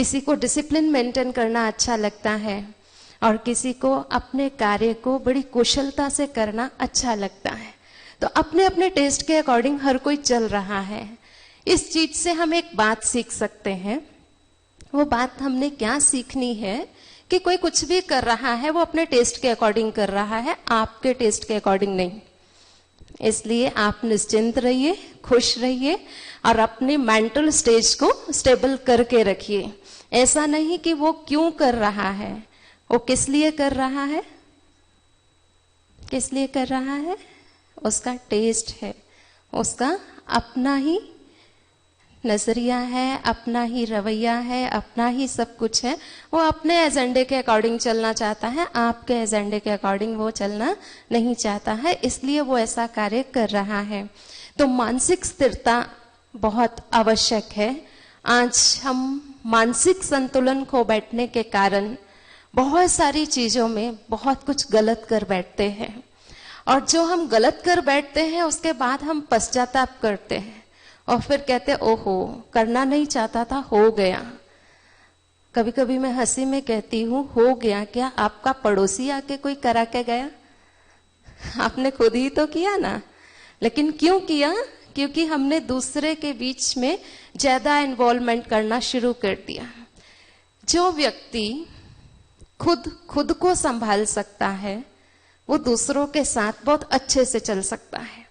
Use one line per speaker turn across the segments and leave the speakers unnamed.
किसी को discipline maintain करना अच्छा लगता है, और किसी को अपने कार्य को बड़ी कुशलता से करना अच्छा लगता है। तो अपने अपने टेस्ट के अकॉर्डिंग हर कोई चल रहा है। इस चीज से हम एक बात सीख सकते हैं। वो बात हमने क्या सीखनी है कि कोई कुछ भी कर रहा है वो अपने टेस्ट के अकॉर्डिंग कर रहा है, आपके टेस्ट के अकॉर्डिंग नहीं। इसलिए आप निश्चिंत रहिए, खुश रहिए और अपने मेंटल स्टेज को स्टेबल करके रखिए। ऐसा नहीं कि वो क्यों कर रहा है, वो किस लिए कर रहा है, किस लिए कर रहा है, उसका टेस्ट है, उसका अपना ही नजरिया है, अपना ही रवैया है, अपना ही सब कुछ है। वो अपने एजेंडे के अकॉर्डिंग चलना चाहता है, आपके एजेंडे के अकॉर्डिंग वो चलना नहीं चाहता है, इसलिए वो ऐसा कार्य कर रहा है। तो मानसिक स्थिरता बहुत आवश्यक है। आज हम मानसिक संतुलन खो बैठने के कारण बहुत सारी चीजों में बहुत कुछ गलत कर बैठते हैं, और जो हम गलत कर बैठते हैं उसके बाद हम पश्चाताप करते हैं और फिर कहते ओहो करना नहीं चाहता था, हो गया। कभी कभी मैं हंसी में कहती हूँ, हो गया क्या, आपका पड़ोसी आके कोई करा के गया, आपने खुद ही तो किया ना। लेकिन क्यों किया? क्योंकि हमने दूसरे के बीच में ज्यादा इन्वॉल्वमेंट करना शुरू कर दिया। जो व्यक्ति खुद को संभाल सकता है वो दूसरों के साथ बहुत अच्छे से चल सकता है,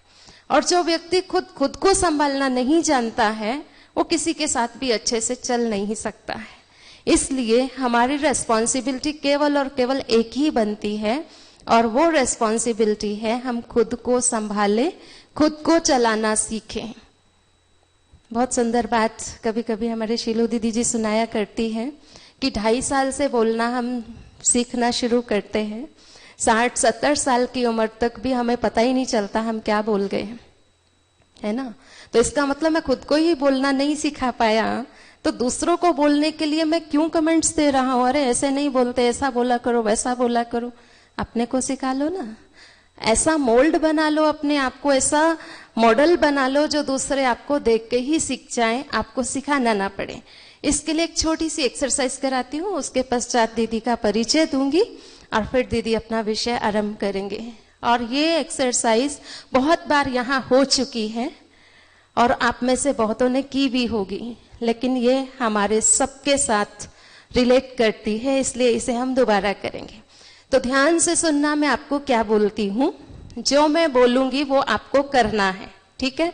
और जो व्यक्ति खुद को संभालना नहीं जानता है वो किसी के साथ भी अच्छे से चल नहीं सकता है। इसलिए हमारी रेस्पॉन्सिबिलिटी केवल और केवल एक ही बनती है, और वो रेस्पॉन्सिबिलिटी है हम खुद को संभालें, खुद को चलाना सीखें। बहुत सुंदर बात कभी कभी हमारे शीलू दीदी जी सुनाया करती है कि 2.5 साल से बोलना हम सीखना शुरू करते हैं, 60-70 साल की उम्र तक भी हमें पता ही नहीं चलता हम क्या बोल गए, है ना। तो इसका मतलब मैं खुद को ही बोलना नहीं सिखा पाया, तो दूसरों को बोलने के लिए मैं क्यों कमेंट्स दे रहा हूं, अरे ऐसे नहीं बोलते, ऐसा बोला करो, वैसा बोला करो। अपने को सिखा लो ना, ऐसा मोल्ड बना लो अपने आप को, ऐसा मॉडल बना लो जो दूसरे आपको देख के ही सीख जाए, आपको सिखाना ना पड़े। इसके लिए एक छोटी सी एक्सरसाइज कराती हूँ, उसके पश्चात दीदी का परिचय दूंगी और फिर दीदी अपना विषय आरंभ करेंगे। और ये एक्सरसाइज बहुत बार यहाँ हो चुकी है और आप में से बहुतों ने की भी होगी, लेकिन ये हमारे सबके साथ रिलेट करती है, इसलिए इसे हम दोबारा करेंगे। तो ध्यान से सुनना, मैं आपको क्या बोलती हूँ, जो मैं बोलूंगी वो आपको करना है, ठीक है।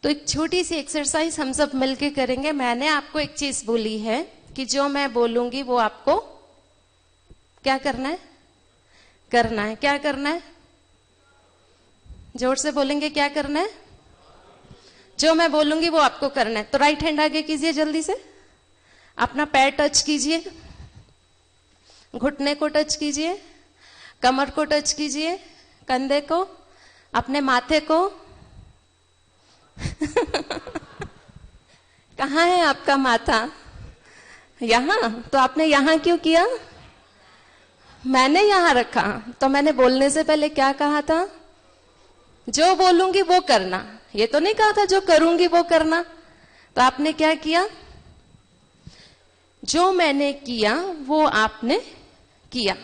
तो एक छोटी सी एक्सरसाइज हम सब मिलके करेंगे। मैंने आपको एक चीज बोली है कि जो मैं बोलूंगी वो आपको क्या करना है, करना है। क्या करना है? जोर से बोलेंगे, क्या करना है? जो मैं बोलूंगी वो आपको करना है। तो राइट हैंड आगे कीजिए, जल्दी से अपना पैर टच कीजिए, घुटने को टच कीजिए, कमर को टच कीजिए, कंधे को, अपने माथे को। कहाँ है आपका माथा? यहां। तो आपने यहां क्यों किया? मैंने यहां रखा। तो मैंने बोलने से पहले क्या कहा था? जो बोलूंगी वो करना। ये तो नहीं कहा था जो करूंगी वो करना। तो आपने क्या किया? जो मैंने किया वो आपने किया।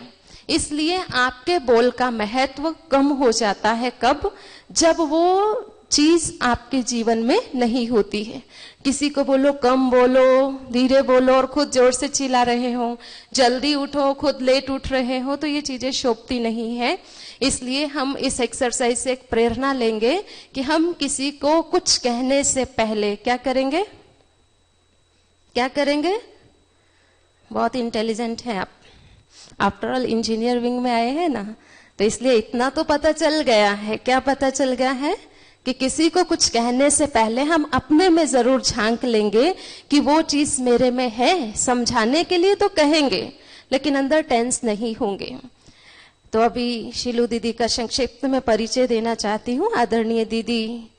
इसलिए आपके बोल का महत्व कम हो जाता है। कब? जब वो चीज आपके जीवन में नहीं होती है। किसी को बोलो कम बोलो, धीरे बोलो और खुद जोर से चिल्ला रहे हो, जल्दी उठो खुद लेट उठ रहे हो, तो ये चीजें शोभती नहीं है। इसलिए हम इस एक्सरसाइज से एक प्रेरणा लेंगे कि हम किसी को कुछ कहने से पहले क्या करेंगे? क्या करेंगे? बहुत इंटेलिजेंट है आप, आफ्टर ऑल इंजीनियर विंग में आए हैं ना, तो इसलिए इतना तो पता चल गया है। क्या पता चल गया है? कि किसी को कुछ कहने से पहले हम अपने में जरूर झांक लेंगे कि वो चीज मेरे में है। समझाने के लिए तो कहेंगे लेकिन अंदर टेंस नहीं होंगे। तो अभी शीलू दीदी का संक्षिप्त में परिचय देना चाहती हूँ। आदरणीय दीदी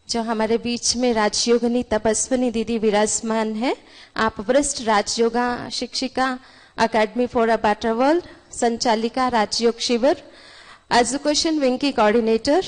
जो हमारे बीच में राजयोगिनी तपस्विनी दीदी विराजमान है। आप वरिष्ठ राजयोगा शिक्षिका, academy for a better world, संचालिका राजयोग शिविर, एजुकेशन विंग की कोऑर्डिनेटर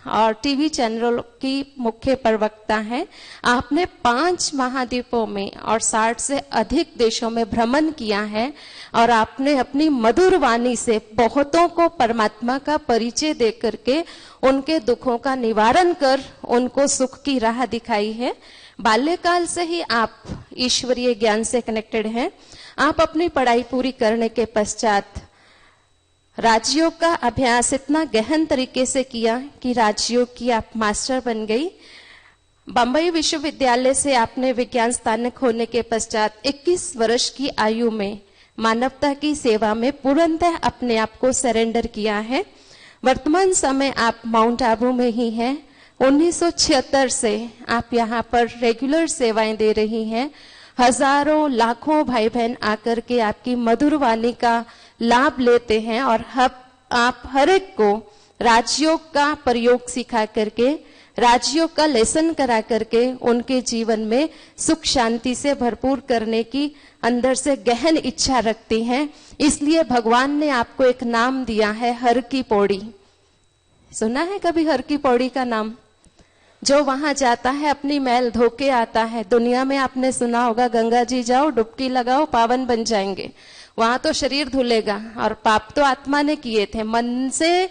और टीवी चैनलों की मुख्य प्रवक्ता हैं। आपने 5 महाद्वीपों में और 60 से अधिक देशों में भ्रमण किया है और आपने अपनी मधुर वाणी से बहुतों को परमात्मा का परिचय दे करके उनके दुखों का निवारण कर उनको सुख की राह दिखाई है। बाल्यकाल से ही आप ईश्वरीय ज्ञान से कनेक्टेड हैं। आप अपनी पढ़ाई पूरी करने के पश्चात राजयोग का अभ्यास इतना गहन तरीके से किया कि राजयोग की आप मास्टर बन गई। बंबई विश्वविद्यालय से आपने विज्ञान स्नातक होने के पश्चात 21 वर्ष की आयु में मानवता की सेवा में पूर्णतः अपने आप को सरेंडर किया है। वर्तमान समय आप माउंट आबू में ही हैं। 1976 से आप यहाँ पर रेगुलर सेवाएं दे रही हैं। हजारों लाखों भाई बहन आकर के आपकी मधुर वाणी का लाभ लेते हैं और आप हर एक को राजयोग का प्रयोग सिखा करके, राजयोग का लेसन करा करके उनके जीवन में सुख शांति से भरपूर करने की अंदर से गहन इच्छा रखती हैं। इसलिए भगवान ने आपको एक नाम दिया है, हर की पौड़ी। सुना है कभी हर की पौड़ी का नाम? जो वहां जाता है अपनी मैल धो के आता है। दुनिया में आपने सुना होगा गंगा जी जाओ, डुबकी लगाओ, पावन बन जाएंगे। वहां तो शरीर धुलेगा और पाप तो आत्मा ने किए थे, मन से,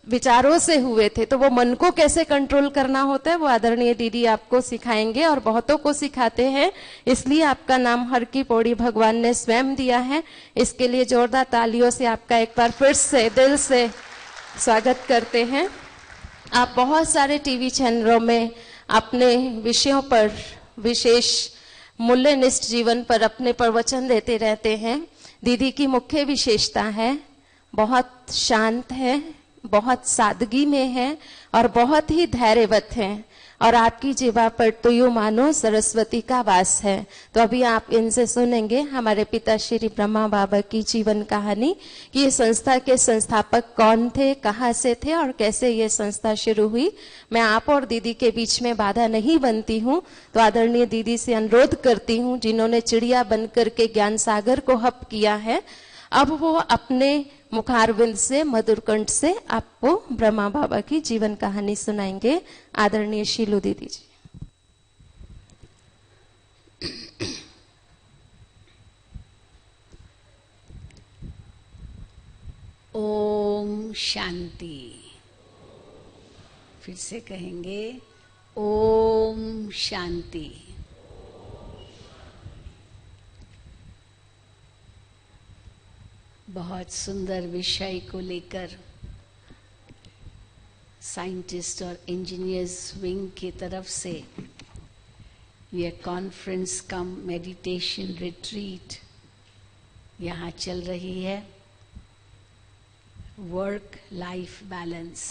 विचारों से हुए थे। तो वो मन को कैसे कंट्रोल करना होता है वो आदरणीय दीदी आपको सिखाएंगे और बहुतों को सिखाते हैं। इसलिए आपका नाम हर की पौड़ी भगवान ने स्वयं दिया है। इसके लिए जोरदार तालियों से आपका एक बार फिर से दिल से स्वागत करते हैं। आप बहुत सारे टीवी चैनलों में अपने विषयों पर, विशेष मूल्यनिष्ठ जीवन पर अपने प्रवचन देते रहते हैं। दीदी की मुख्य विशेषता है बहुत शांत है, बहुत सादगी में है और बहुत ही धैर्यवत है। और आपकी जीवा पर तो यूं मानो सरस्वती का वास है। तो अभी आप इनसे सुनेंगे हमारे पिता श्री ब्रह्मा बाबा की जीवन कहानी कि ये संस्था के संस्थापक कौन थे, कहाँ से थे और कैसे ये संस्था शुरू हुई। मैं आप और दीदी के बीच में बाधा नहीं बनती हूँ, तो आदरणीय दीदी से अनुरोध करती हूँ जिन्होंने चिड़िया बनकर के ज्ञान सागर को हप किया है, अब वो अपने मुखारविंद से, मधुर कंठ से आपको ब्रह्मा बाबा की जीवन कहानी सुनाएंगे। आदरणीय शीलू दीदी जी।
ओम शांति। फिर से कहेंगे ओम शांति। बहुत सुंदर विषय को लेकर साइंटिस्ट और इंजीनियर्स विंग की तरफ से यह कॉन्फ्रेंस कम मेडिटेशन रिट्रीट यहाँ चल रही है। वर्क लाइफ बैलेंस,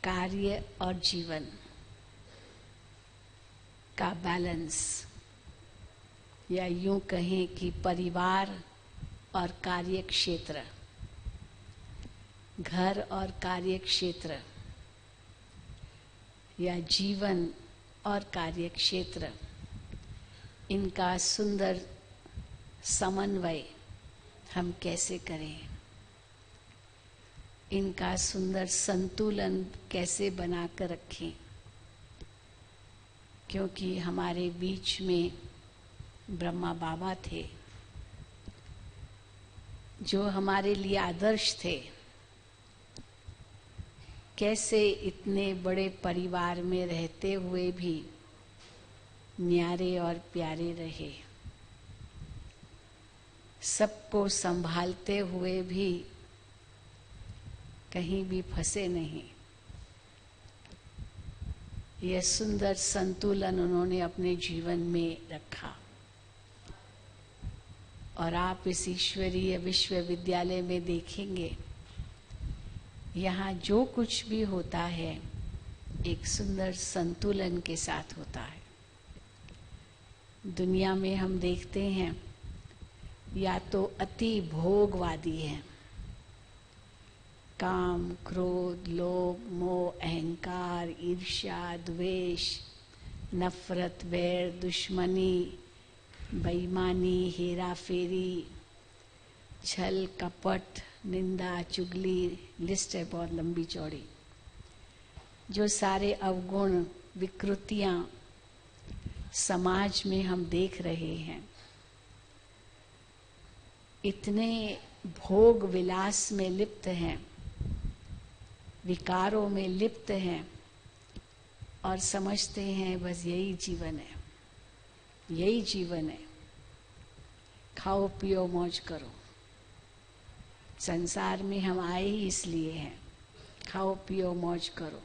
कार्य और जीवन का बैलेंस, या यूं कहें कि परिवार और कार्य क्षेत्र, घर और कार्य क्षेत्र, या जीवन और कार्य क्षेत्र, इनका सुंदर समन्वय हम कैसे करें, इनका सुंदर संतुलन कैसे बनाकर रखें। क्योंकि हमारे बीच में ब्रह्मा बाबा थे जो हमारे लिए आदर्श थे। कैसे इतने बड़े परिवार में रहते हुए भी न्यारे और प्यारे रहे, सबको संभालते हुए भी कहीं भी फंसे नहीं। यह सुंदर संतुलन उन्होंने अपने जीवन में रखा। और आप इस ईश्वरीय विश्वविद्यालय में देखेंगे, यहाँ जो कुछ भी होता है एक सुंदर संतुलन के साथ होता है। दुनिया में हम देखते हैं या तो अति भोगवादी हैं, काम, क्रोध, लोभ, मोह, अहंकार, ईर्ष्या, द्वेष, नफरत, वैर, दुश्मनी, बेईमानी, हेरा फेरी छल कपट निंदा चुगली, लिस्ट है बहुत लंबी चौड़ी। जो सारे अवगुण विकृतियां समाज में हम देख रहे हैं, इतने भोग विलास में लिप्त हैं, विकारों में लिप्त हैं और समझते हैं बस यही जीवन है, यही जीवन है, खाओ पियो मौज करो। संसार में हम आए ही इसलिए हैं, खाओ पियो मौज करो।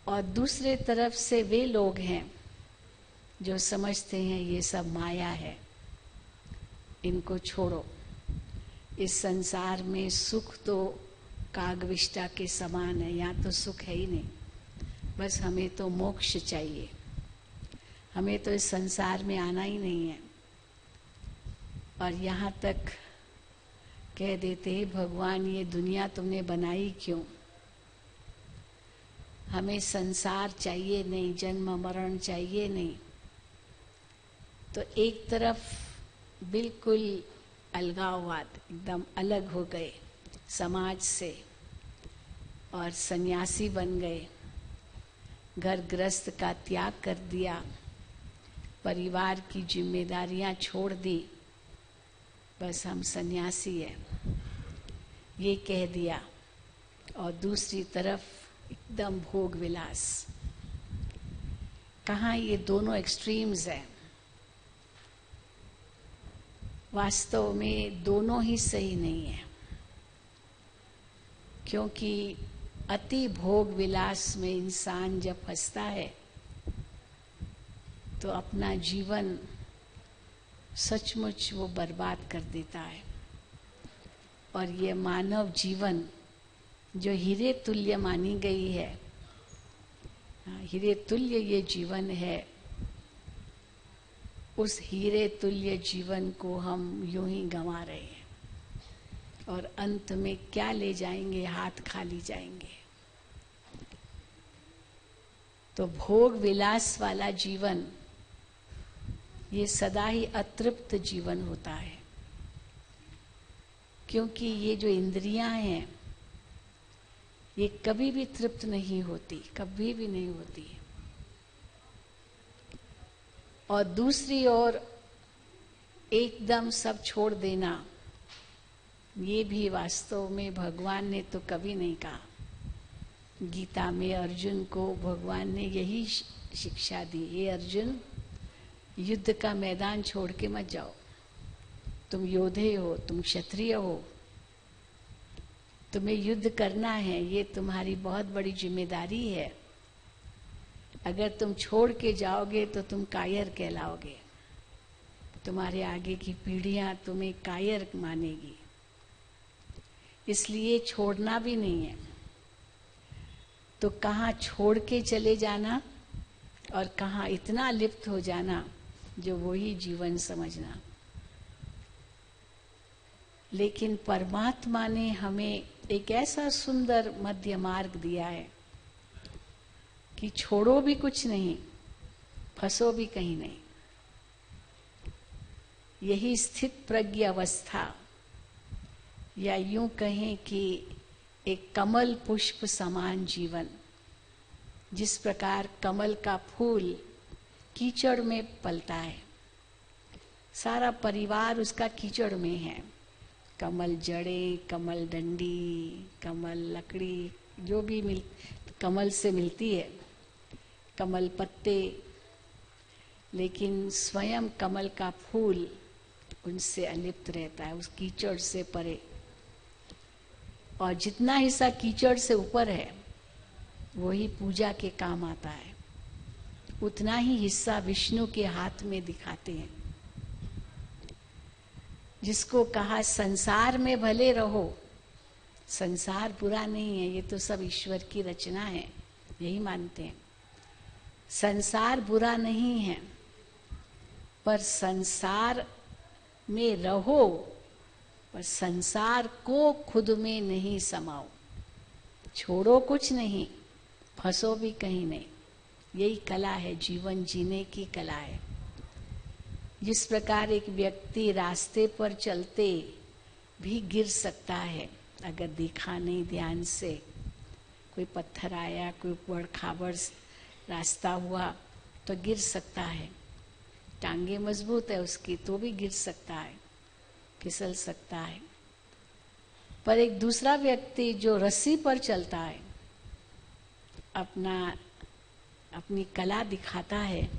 और दूसरे तरफ से वे लोग हैं जो समझते हैं ये सब माया है, इनको छोड़ो। इस संसार में सुख तो कागविष्टा के समान है, यहाँ तो सुख है ही नहीं, बस हमें तो मोक्ष चाहिए, हमें तो इस संसार में आना ही नहीं है। और यहाँ तक कह देते हैं भगवान ये दुनिया तुमने बनाई क्यों, हमें संसार चाहिए नहीं, जन्म मरण चाहिए नहीं। तो एक तरफ बिल्कुल अलगाववाद, एकदम अलग हो गए समाज से और सन्यासी बन गए, घर गृहस्थ का त्याग कर दिया, परिवार की जिम्मेदारियां छोड़ दी, बस हम सन्यासी हैं ये कह दिया। और दूसरी तरफ एकदम भोग विलास। कहाँ ये दोनों एक्सट्रीम्स हैं। वास्तव में दोनों ही सही नहीं है, क्योंकि अति भोग विलास में इंसान जब फंसता है तो अपना जीवन सचमुच वो बर्बाद कर देता है। और ये मानव जीवन जो हीरे तुल्य मानी गई है, हीरे तुल्य ये जीवन है, उस हीरे तुल्य जीवन को हम यूं ही गंवा रहे हैं और अंत में क्या ले जाएंगे, हाथ खाली जाएंगे। तो भोग विलास वाला जीवन ये सदा ही अतृप्त जीवन होता है, क्योंकि ये जो इंद्रियां हैं ये कभी भी तृप्त नहीं होती, कभी भी नहीं होती। और दूसरी ओर एकदम सब छोड़ देना, ये भी वास्तव में भगवान ने तो कभी नहीं कहा। गीता में अर्जुन को भगवान ने यही शिक्षा दी, हे अर्जुन युद्ध का मैदान छोड़ के मत जाओ, तुम योद्धे हो, तुम क्षत्रिय हो, तुम्हें युद्ध करना है, ये तुम्हारी बहुत बड़ी जिम्मेदारी है। अगर तुम छोड़ के जाओगे तो तुम कायर कहलाओगे, तुम्हारे आगे की पीढ़ियां तुम्हें कायर मानेगी, इसलिए छोड़ना भी नहीं है। तो कहाँ छोड़ के चले जाना और कहाँ इतना लिप्त हो जाना जो वही जीवन समझना। लेकिन परमात्मा ने हमें एक ऐसा सुंदर मध्य मार्ग दिया है कि छोड़ो भी कुछ नहीं, फंसो भी कहीं नहीं। यही स्थित प्रज्ञ अवस्था, या यूं कहें कि एक कमल पुष्प समान जीवन, जिस प्रकार कमल का फूल कीचड़ में पलता है, सारा परिवार उसका कीचड़ में है, कमल जड़े, कमल डंडी, कमल लकड़ी, जो भी कमल से मिलती है, कमल पत्ते, लेकिन स्वयं कमल का फूल उनसे अलिप्त रहता है, उस कीचड़ से परे। और जितना हिस्सा कीचड़ से ऊपर है वही पूजा के काम आता है, उतना ही हिस्सा विष्णु के हाथ में दिखाते हैं। जिसको कहा संसार में भले रहो, संसार बुरा नहीं है, ये तो सब ईश्वर की रचना है, यही मानते हैं। संसार बुरा नहीं है, पर संसार में रहो, पर संसार को खुद में नहीं समाओ। छोड़ो कुछ नहीं, फंसो भी कहीं नहीं। यही कला है, जीवन जीने की कला है। जिस प्रकार एक व्यक्ति रास्ते पर चलते भी गिर सकता है अगर देखा नहीं ध्यान से, कोई पत्थर आया, कोई उबड़ खाबड़ रास्ता हुआ तो गिर सकता है, टांगे मजबूत है उसकी तो भी गिर सकता है, फिसल सकता है। पर एक दूसरा व्यक्ति जो रस्सी पर चलता है, अपनी कला दिखाता है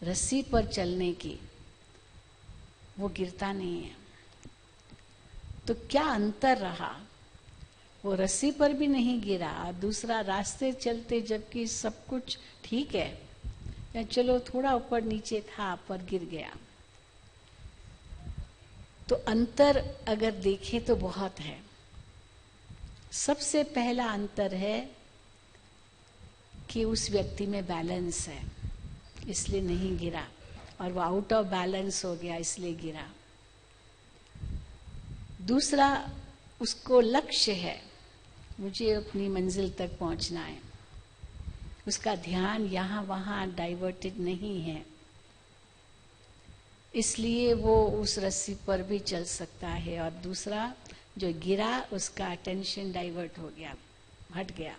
रस्सी पर चलने की, वो गिरता नहीं है। तो क्या अंतर रहा, वो रस्सी पर भी नहीं गिरा, दूसरा रास्ते चलते जबकि सब कुछ ठीक है, या चलो थोड़ा ऊपर नीचे था पर गिर गया। तो अंतर अगर देखें तो बहुत है। सबसे पहला अंतर है कि उस व्यक्ति में बैलेंस है, इसलिए नहीं गिरा, और वो आउट ऑफ बैलेंस हो गया इसलिए गिरा। दूसरा, उसको लक्ष्य है, मुझे अपनी मंजिल तक पहुंचना है, उसका ध्यान यहाँ वहाँ डाइवर्टेड नहीं है, इसलिए वो उस रस्सी पर भी चल सकता है। और दूसरा जो गिरा उसका अटेंशन डाइवर्ट हो गया, हट गया।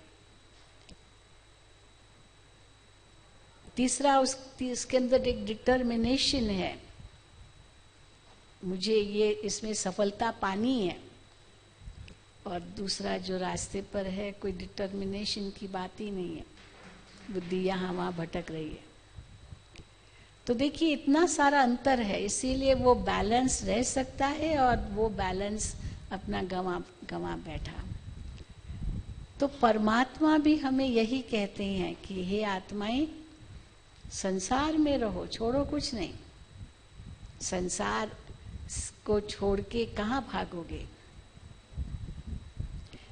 तीसरा, उसके अंदर एक डिटर्मिनेशन है, मुझे ये इसमें सफलता पानी है। और दूसरा जो रास्ते पर है, कोई डिटर्मिनेशन की बात ही नहीं है, बुद्धि यहाँ वहाँ भटक रही है। तो देखिए इतना सारा अंतर है, इसीलिए वो बैलेंस रह सकता है और वो बैलेंस अपना गंवा बैठा। तो परमात्मा भी हमें यही कहते हैं कि हे आत्माएं, संसार में रहो, छोड़ो कुछ नहीं। संसार को छोड़ के कहाँ भागोगे?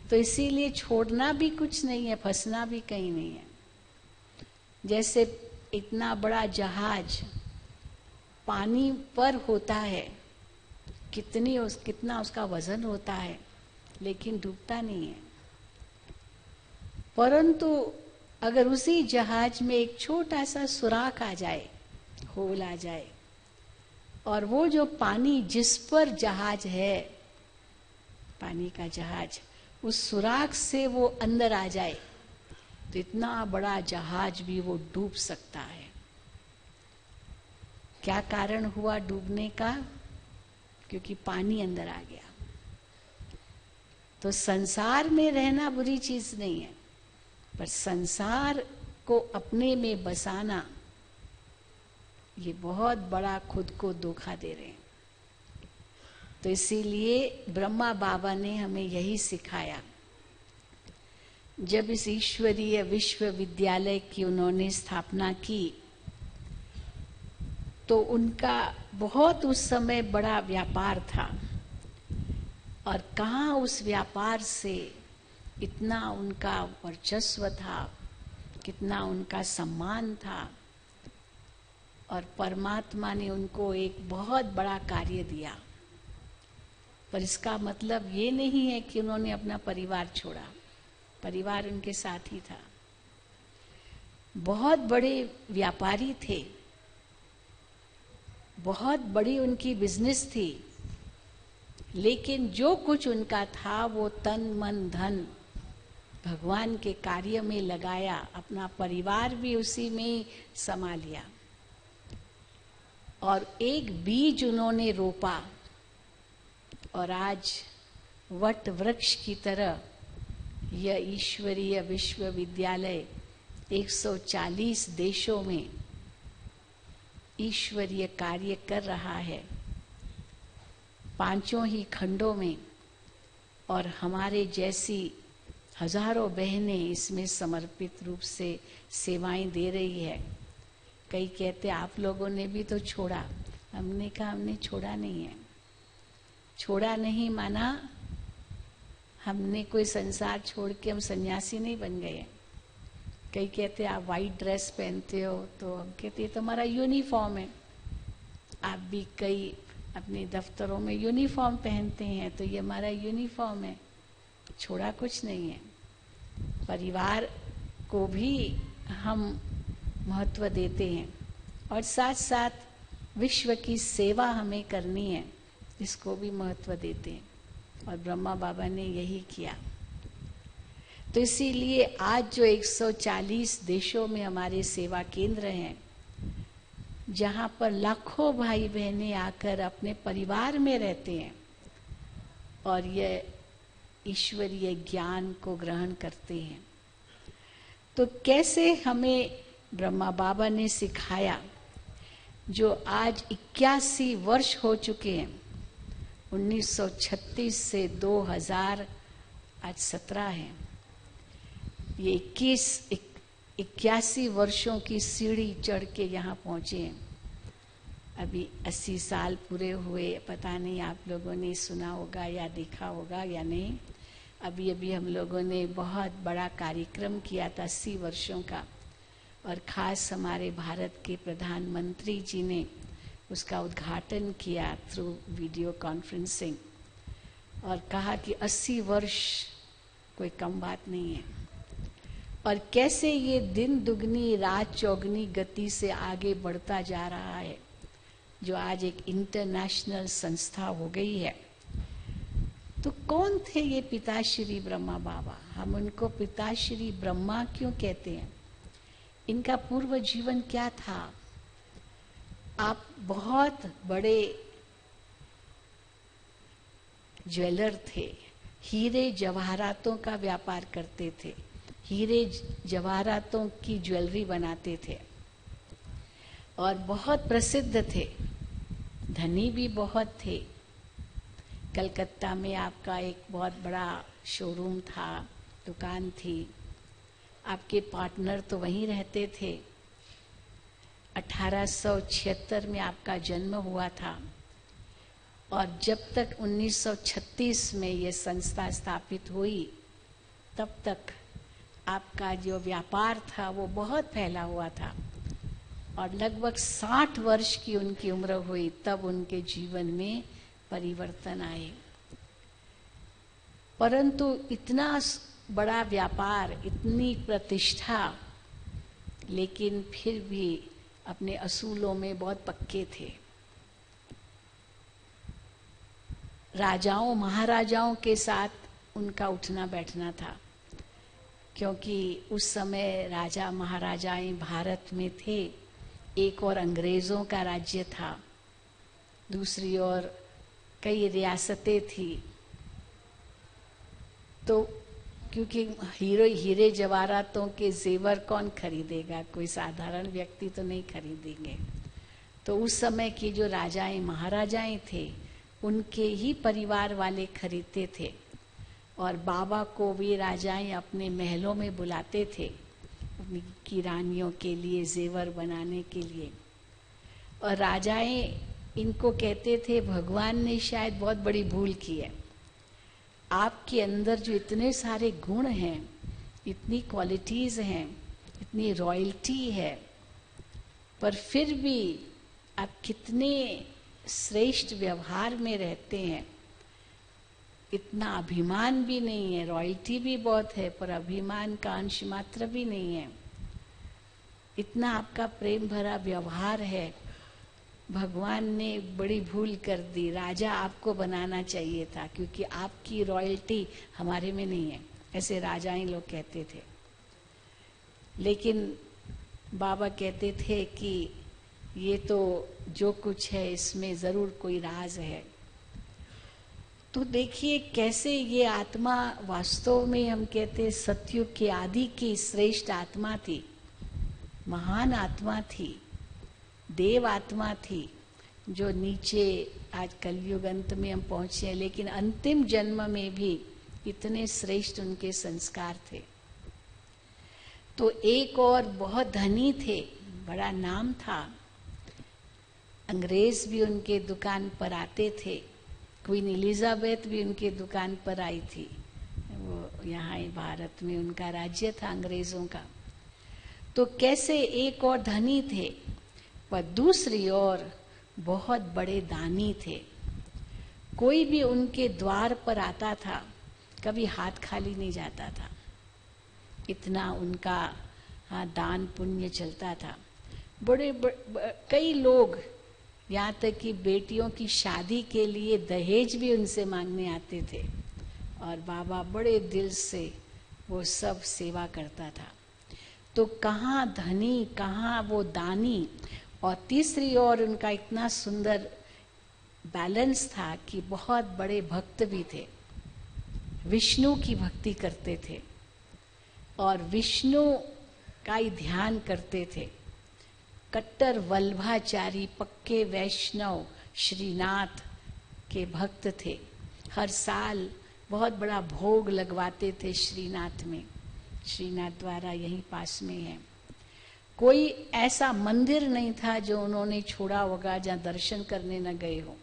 तो इसीलिए छोड़ना भी कुछ नहीं है, फंसना भी कहीं नहीं है। जैसे इतना बड़ा जहाज पानी पर होता है, कितना उसका वजन होता है, लेकिन डूबता नहीं है। परंतु अगर उसी जहाज में एक छोटा सा सुराख आ जाए, होल आ जाए, और वो जो पानी जिस पर जहाज है, पानी का जहाज, उस सुराख से वो अंदर आ जाए, तो इतना बड़ा जहाज भी वो डूब सकता है। क्या कारण हुआ डूबने का? क्योंकि पानी अंदर आ गया। तो संसार में रहना बुरी चीज नहीं है, पर संसार को अपने में बसाना, ये बहुत बड़ा खुद को धोखा दे रहे हैं। तो इसीलिए ब्रह्मा बाबा ने हमें यही सिखाया। जब इस ईश्वरीय विश्वविद्यालय की उन्होंने स्थापना की, तो उनका बहुत उस समय बड़ा व्यापार था, और कहाँ उस व्यापार से इतना उनका वर्चस्व था, कितना उनका सम्मान था, और परमात्मा ने उनको एक बहुत बड़ा कार्य दिया। पर इसका मतलब ये नहीं है कि उन्होंने अपना परिवार छोड़ा, परिवार उनके साथ ही था। बहुत बड़े व्यापारी थे, बहुत बड़ी उनकी बिजनेस थी, लेकिन जो कुछ उनका था वो तन मन धन भगवान के कार्य में लगाया, अपना परिवार भी उसी में ही समा लिया। और एक बीज उन्होंने रोपा, और आज वट वृक्ष की तरह यह ईश्वरीय विश्वविद्यालय 140 देशों में ईश्वरीय कार्य कर रहा है, पांचों ही खंडों में। और हमारे जैसी हजारों बहनें इसमें समर्पित रूप से सेवाएं दे रही है। कई कहते आप लोगों ने भी तो छोड़ा, हमने कहा हमने छोड़ा नहीं है। छोड़ा नहीं माना हमने कोई संसार छोड़ के हम सन्यासी नहीं बन गए। कई कहते आप वाइट ड्रेस पहनते हो, तो हम कहते ये तो हमारा यूनिफॉर्म है। आप भी कई अपने दफ्तरों में यूनिफॉर्म पहनते हैं, तो ये हमारा यूनिफॉर्म है। छोड़ा कुछ नहीं है। परिवार को भी हम महत्व देते हैं, और साथ साथ विश्व की सेवा हमें करनी है, इसको भी महत्व देते हैं। और ब्रह्मा बाबा ने यही किया। तो इसीलिए आज जो 140 देशों में हमारे सेवा केंद्र हैं, जहाँ पर लाखों भाई बहनें आकर अपने परिवार में रहते हैं और ये ईश्वरीय ज्ञान को ग्रहण करते हैं, तो कैसे हमें ब्रह्मा बाबा ने सिखाया, जो आज 81 वर्ष हो चुके हैं, 1936 से 2000 आज 17 है, ये 81 वर्षों की सीढ़ी चढ़ के यहाँ पहुँचे हैं। अभी 80 साल पूरे हुए, पता नहीं आप लोगों ने सुना होगा या देखा होगा या नहीं। अभी अभी हम लोगों ने बहुत बड़ा कार्यक्रम किया था 80 वर्षों का, और ख़ास हमारे भारत के प्रधानमंत्री जी ने उसका उद्घाटन किया थ्रू वीडियो कॉन्फ्रेंसिंग, और कहा कि 80 वर्ष कोई कम बात नहीं है, और कैसे ये दिन दुगनी रात चौगनी गति से आगे बढ़ता जा रहा है, जो आज एक इंटरनेशनल संस्था हो गई है। तो कौन थे ये पिताश्री ब्रह्मा बाबा? हम उनको पिताश्री ब्रह्मा क्यों कहते हैं? इनका पूर्व जीवन क्या था? आप बहुत बड़े ज्वेलर थे, हीरे जवाहरातों का व्यापार करते थे, हीरे जवाहरातों की ज्वेलरी बनाते थे और बहुत प्रसिद्ध थे, धनी भी बहुत थे। कलकत्ता में आपका एक बहुत बड़ा शोरूम था, दुकान थी, आपके पार्टनर तो वहीं रहते थे। 1876 में आपका जन्म हुआ था, और जब तक 1936 में ये संस्था स्थापित हुई, तब तक आपका जो व्यापार था वो बहुत फैला हुआ था, और लगभग 60 वर्ष की उनकी उम्र हुई तब उनके जीवन में परिवर्तन आए। परंतु इतना बड़ा व्यापार, इतनी प्रतिष्ठा, लेकिन फिर भी अपने असूलों में बहुत पक्के थे। राजाओं महाराजाओं के साथ उनका उठना बैठना था, क्योंकि उस समय राजा महाराजाएं भारत में थे। एक और अंग्रेजों का राज्य था, दूसरी ओर कई रियासतें थी। तो क्योंकि हीरे जवाहरातों के जेवर कौन खरीदेगा? कोई साधारण व्यक्ति तो नहीं खरीदेंगे। तो उस समय की जो राजाएं महाराजाएं थे, उनके ही परिवार वाले खरीदते थे, और बाबा को वे राजाएं अपने महलों में बुलाते थे उनकी रानियों के लिए जेवर बनाने के लिए। और राजाएं इनको कहते थे, भगवान ने शायद बहुत बड़ी भूल की है, आपके अंदर जो इतने सारे गुण हैं, इतनी क्वालिटीज हैं, इतनी रॉयल्टी है, पर फिर भी आप कितने श्रेष्ठ व्यवहार में रहते हैं। इतना अभिमान भी नहीं है, रॉयल्टी भी बहुत है, पर अभिमान का अंश मात्र भी नहीं है। इतना आपका प्रेम भरा व्यवहार है, भगवान ने बड़ी भूल कर दी, राजा आपको बनाना चाहिए था, क्योंकि आपकी रॉयल्टी हमारे में नहीं है, ऐसे राजाएं लोग कहते थे। लेकिन बाबा कहते थे कि ये तो जो कुछ है इसमें जरूर कोई राज है। तो देखिए कैसे ये आत्मा वास्तव में, हम कहते सतयुग के आदि की श्रेष्ठ आत्मा थी, महान आत्मा थी, देव आत्मा थी, जो नीचे आज कलयुग अंत में हम पहुंचे हैं, लेकिन अंतिम जन्म में भी इतने श्रेष्ठ उनके संस्कार थे। तो एक और बहुत धनी थे, बड़ा नाम था, अंग्रेज भी उनके दुकान पर आते थे, क्वीन एलिजाबेथ भी उनके दुकान पर आई थी। वो यहाँ भारत में उनका राज्य था अंग्रेजों का। तो कैसे एक और धनी थे, पर दूसरी ओर बहुत बड़े दानी थे। कोई भी उनके द्वार पर आता था, कभी हाथ खाली नहीं जाता था, इतना उनका दान पुण्य चलता था। कई लोग यहाँ तक कि बेटियों की शादी के लिए दहेज भी उनसे मांगने आते थे और बाबा बड़े दिल से वो सब सेवा करता था। तो कहाँ धनी, कहाँ वो दानी, और तीसरी ओर उनका इतना सुंदर बैलेंस था कि बहुत बड़े भक्त भी थे, विष्णु की भक्ति करते थे और विष्णु का ही ध्यान करते थे। कट्टर वल्भाचारी, पक्के वैष्णव श्रीनाथ के भक्त थे। हर साल बहुत बड़ा भोग लगवाते थे श्रीनाथ में। श्रीनाथ द्वारा यहीं पास में है। कोई ऐसा मंदिर नहीं था जो उन्होंने छोड़ा होगा जहाँ दर्शन करने न गए हो।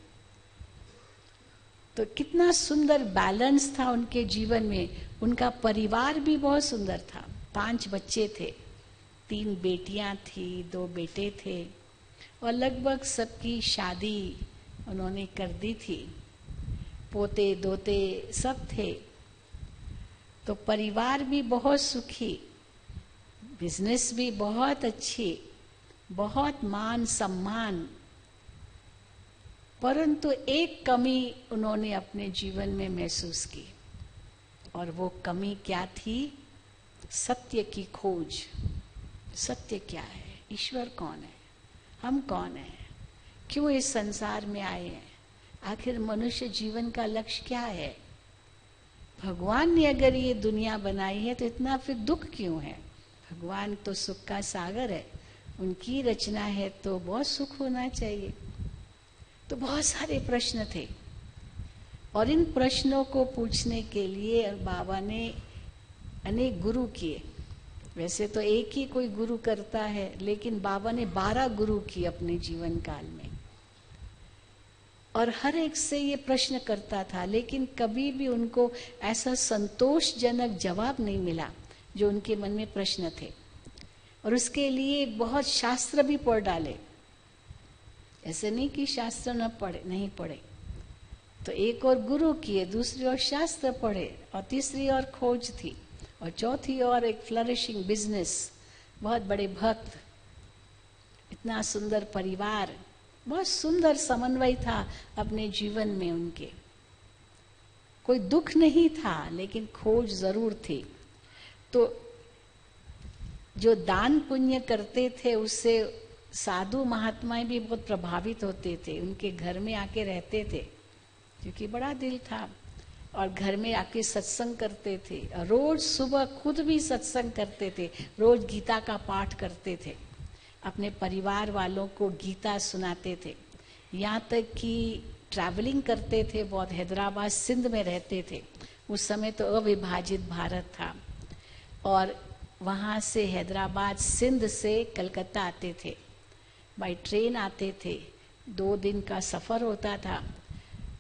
तो कितना सुंदर बैलेंस था उनके जीवन में। उनका परिवार भी बहुत सुंदर था। 5 बच्चे थे, 3 बेटियां थी, 2 बेटे थे और लगभग सबकी शादी उन्होंने कर दी थी। पोते दोते सब थे। तो परिवार भी बहुत सुखी, बिजनेस भी बहुत अच्छी, बहुत मान सम्मान। परंतु एक कमी उन्होंने अपने जीवन में महसूस की, और वो कमी क्या थी? सत्य की खोज। सत्य क्या है? ईश्वर कौन है? हम कौन है? क्यों इस संसार में आए हैं? आखिर मनुष्य जीवन का लक्ष्य क्या है? भगवान ने अगर ये दुनिया बनाई है तो इतना फिर दुख क्यों है? भगवान तो सुख का सागर है, उनकी रचना है तो बहुत सुख होना चाहिए। तो बहुत सारे प्रश्न थे और इन प्रश्नों को पूछने के लिए बाबा ने अनेक गुरु किए। वैसे तो एक ही कोई गुरु करता है, लेकिन बाबा ने 12 गुरु किए अपने जीवन काल में, और हर एक से ये प्रश्न करता था, लेकिन कभी भी उनको ऐसा संतोषजनक जवाब नहीं मिला जो उनके मन में प्रश्न थे। और उसके लिए बहुत शास्त्र भी पढ़ डाले। ऐसे नहीं कि शास्त्र नहीं पढ़े। तो एक और गुरु किए, दूसरी ओर शास्त्र पढ़े, और तीसरी ओर खोज थी, और चौथी ओर एक फ्लरिशिंग बिजनेस, बहुत बड़े भक्त, इतना सुंदर परिवार, बहुत सुंदर समन्वय था अपने जीवन में उनके। कोई दुख नहीं था, लेकिन खोज जरूर थी। तो जो दान पुण्य करते थे उससे साधु महात्माएं भी बहुत प्रभावित होते थे। उनके घर में आके रहते थे क्योंकि बड़ा दिल था, और घर में आके सत्संग करते थे। रोज सुबह खुद भी सत्संग करते थे, रोज गीता का पाठ करते थे, अपने परिवार वालों को गीता सुनाते थे। यहाँ तक कि ट्रैवलिंग करते थे बहुत। हैदराबाद सिंध में रहते थे। उस समय तो अविभाजित भारत था, और वहाँ से हैदराबाद सिंध से कलकत्ता आते थे, बाई ट्रेन आते थे। 2 दिन का सफ़र होता था,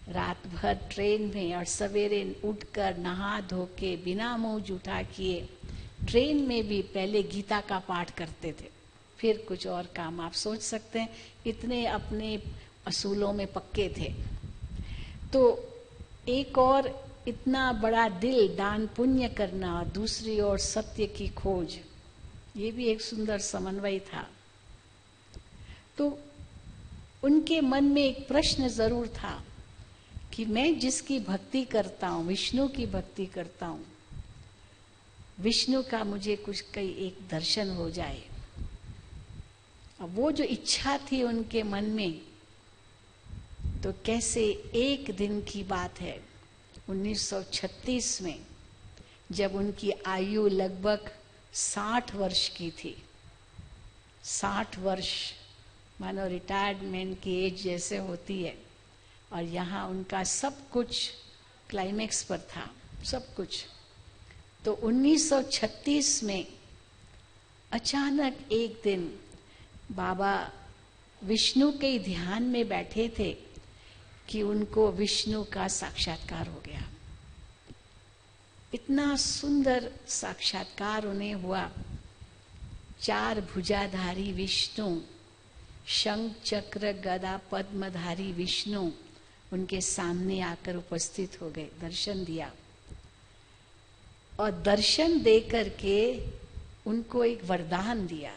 रात भर ट्रेन में, और सवेरे उठकर नहा धो के बिना मुंह जूठा किए ट्रेन में भी पहले गीता का पाठ करते थे, फिर कुछ और काम। आप सोच सकते हैं इतने अपने असूलों में पक्के थे। तो एक और इतना बड़ा दिल, दान पुण्य करना, और दूसरी ओर सत्य की खोज, ये भी एक सुंदर समन्वय था। तो उनके मन में एक प्रश्न जरूर था कि मैं जिसकी भक्ति करता हूँ, विष्णु की भक्ति करता हूँ, विष्णु का मुझे कुछ कई एक दर्शन हो जाए। अब वो जो इच्छा थी उनके मन में, तो कैसे एक दिन की बात है 1936 में, जब उनकी आयु लगभग 60 वर्ष की थी। 60 वर्ष मानो रिटायरमेंट की एज जैसे होती है, और यहाँ उनका सब कुछ क्लाइमेक्स पर था, सब कुछ। तो 1936 में अचानक एक दिन बाबा विष्णु के ध्यान में बैठे थे कि उनको विष्णु का साक्षात्कार हो गया। इतना सुंदर साक्षात्कार उन्हें हुआ। 4 भुजाधारी विष्णु, शंख चक्र गदा पद्मधारी विष्णु उनके सामने आकर उपस्थित हो गए, दर्शन दिया। और दर्शन दे करके उनको एक वरदान दिया।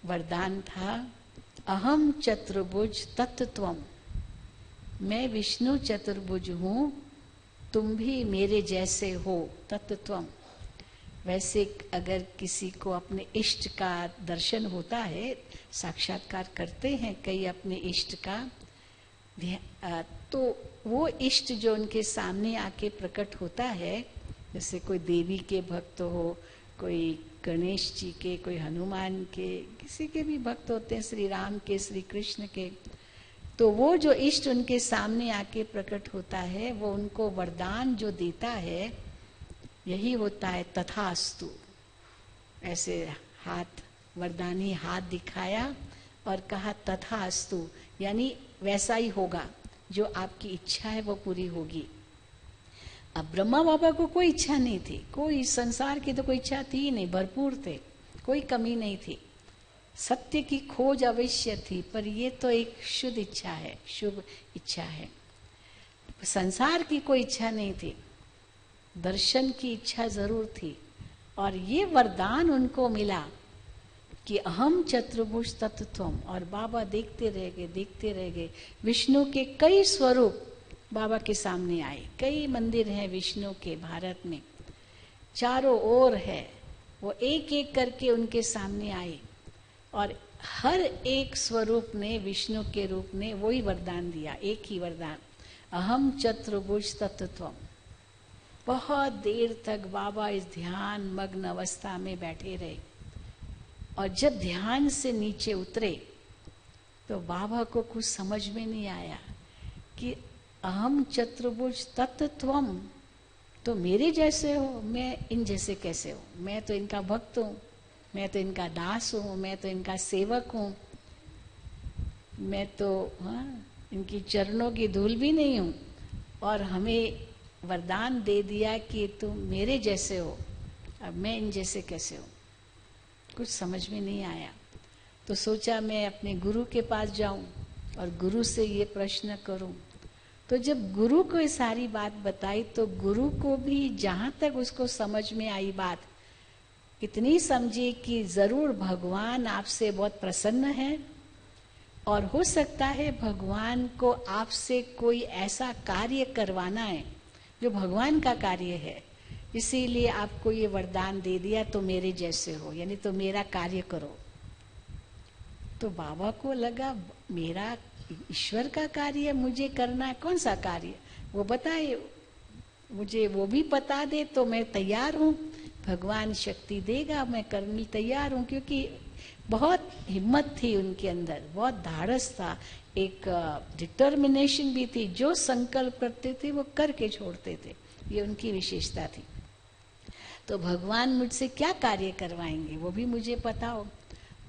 वरदान था, अहम चतुर्भुज तत्त्वम, मैं विष्णु चतुर्भुज हूँ, तुम भी मेरे जैसे हो तत्त्वम। वैसे अगर किसी को अपने इष्ट का दर्शन होता है, साक्षात्कार करते हैं कई अपने इष्ट का, तो वो इष्ट जो उनके सामने आके प्रकट होता है, जैसे कोई देवी के भक्त हो, कोई गणेश जी के, कोई हनुमान के, किसी के भी भक्त होते हैं, श्री राम के, श्री कृष्ण के, तो वो जो इष्ट उनके सामने आके प्रकट होता है, वो उनको वरदान जो देता है, यही होता है तथास्तु। ऐसे हाथ, वरदानी हाथ दिखाया और कहा तथास्तु, यानी वैसा ही होगा, जो आपकी इच्छा है वो पूरी होगी। अब ब्रह्मा बाबा को कोई इच्छा नहीं थी, कोई संसार की तो कोई इच्छा थी ही नहीं, भरपूर थे, कोई कमी नहीं थी। सत्य की खोज अवश्य थी, पर ये तो एक शुद्ध इच्छा है, शुभ इच्छा है। संसार की कोई इच्छा नहीं थी, दर्शन की इच्छा जरूर थी। और ये वरदान उनको मिला कि अहम चतुर्भुज तत्त्वम। और बाबा देखते रह गए, देखते रह गए। विष्णु के कई स्वरूप बाबा के सामने आए, कई मंदिर हैं विष्णु के भारत में, चारों ओर है, वो एक एक करके उनके सामने आए और हर एक स्वरूप ने, विष्णु के रूप ने वही वरदान दिया, एक ही वरदान, अहम चतुर्भुज तत्त्वम। बहुत देर तक बाबा इस ध्यान मग्न अवस्था में बैठे रहे और जब ध्यान से नीचे उतरे तो बाबा को कुछ समझ में नहीं आया कि अहम चतुर्भुज तत्त्वम, तो मेरे जैसे हो, मैं इन जैसे कैसे हो? मैं तो इनका भक्त हूँ, मैं तो इनका दास हूँ, मैं तो इनका सेवक हूँ, मैं तो इनकी चरणों की धूल भी नहीं हूँ, और हमें वरदान दे दिया कि तुम मेरे जैसे हो, अब मैं इन जैसे कैसे हो? कुछ समझ में नहीं आया। तो सोचा मैं अपने गुरु के पास जाऊं और गुरु से ये प्रश्न करूं। तो जब गुरु को ये सारी बात बताई तो गुरु को भी जहां तक उसको समझ में आई बात, इतनी समझी कि जरूर भगवान आपसे बहुत प्रसन्न है और हो सकता है भगवान को आपसे कोई ऐसा कार्य करवाना है जो भगवान का कार्य है, इसीलिए आपको ये वरदान दे दिया, तो मेरे जैसे हो, यानी तो मेरा कार्य करो। तो बाबा को लगा मेरा ईश्वर का कार्य मुझे करना है, कौन सा कार्य वो बताए, मुझे वो भी बता दे तो मैं तैयार हूँ, भगवान शक्ति देगा, मैं करने तैयार हूँ। क्योंकि बहुत हिम्मत थी उनके अंदर, बहुत धाड़स था, एक डिटर्मिनेशन भी थी, जो संकल्प करते थे वो करके छोड़ते थे, ये उनकी विशेषता थी। तो भगवान मुझसे क्या कार्य करवाएंगे वो भी मुझे पता हो।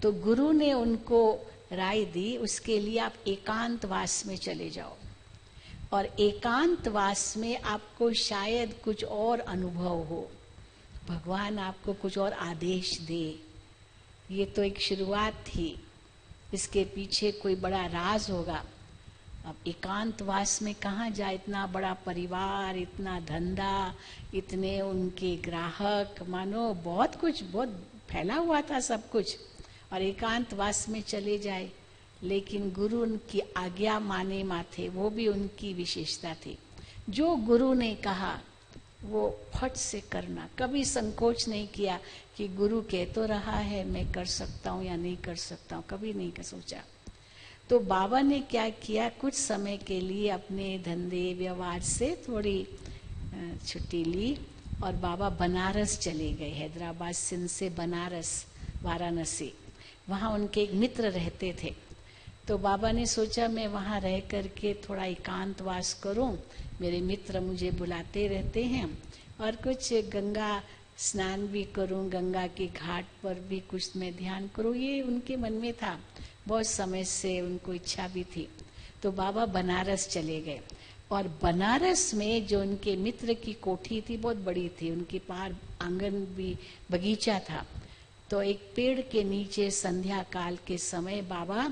तो गुरु ने उनको राय दी, उसके लिए आप एकांतवास में चले जाओ और एकांतवास में आपको शायद कुछ और अनुभव हो, भगवान आपको कुछ और आदेश दे। ये तो एक शुरुआत थी, इसके पीछे कोई बड़ा राज होगा। अब एकांतवास में कहाँ जाए, इतना बड़ा परिवार, इतना धंधा, इतने उनके ग्राहक, मानो बहुत कुछ, बहुत फैला हुआ था सब कुछ, और एकांतवास में चले जाए। लेकिन गुरु उनकी आज्ञा माने माथे, वो भी उनकी विशेषता थी। जो गुरु ने कहा वो फट से करना, कभी संकोच नहीं किया कि गुरु कह तो रहा है मैं कर सकता हूँ या नहीं कर सकता हूँ, कभी नहीं सोचा। तो बाबा ने क्या किया, कुछ समय के लिए अपने धंधे व्यवहार से थोड़ी छुट्टी ली और बाबा बनारस चले गए, हैदराबाद सिंध से बनारस, वाराणसी। वहाँ उनके एक मित्र रहते थे, तो बाबा ने सोचा मैं वहाँ रह करके थोड़ा एकांतवास करूं, मेरे मित्र मुझे बुलाते रहते हैं, और कुछ गंगा स्नान भी करूं, गंगा के घाट पर भी कुछ मैं ध्यान करूं, ये उनके मन में था, बहुत समय से उनको इच्छा भी थी। तो बाबा बनारस चले गए और बनारस में जो उनके मित्र की कोठी थी बहुत बड़ी थी, उनके पार आंगन भी बगीचा था। तो एक पेड़ के नीचे संध्या काल के समय बाबा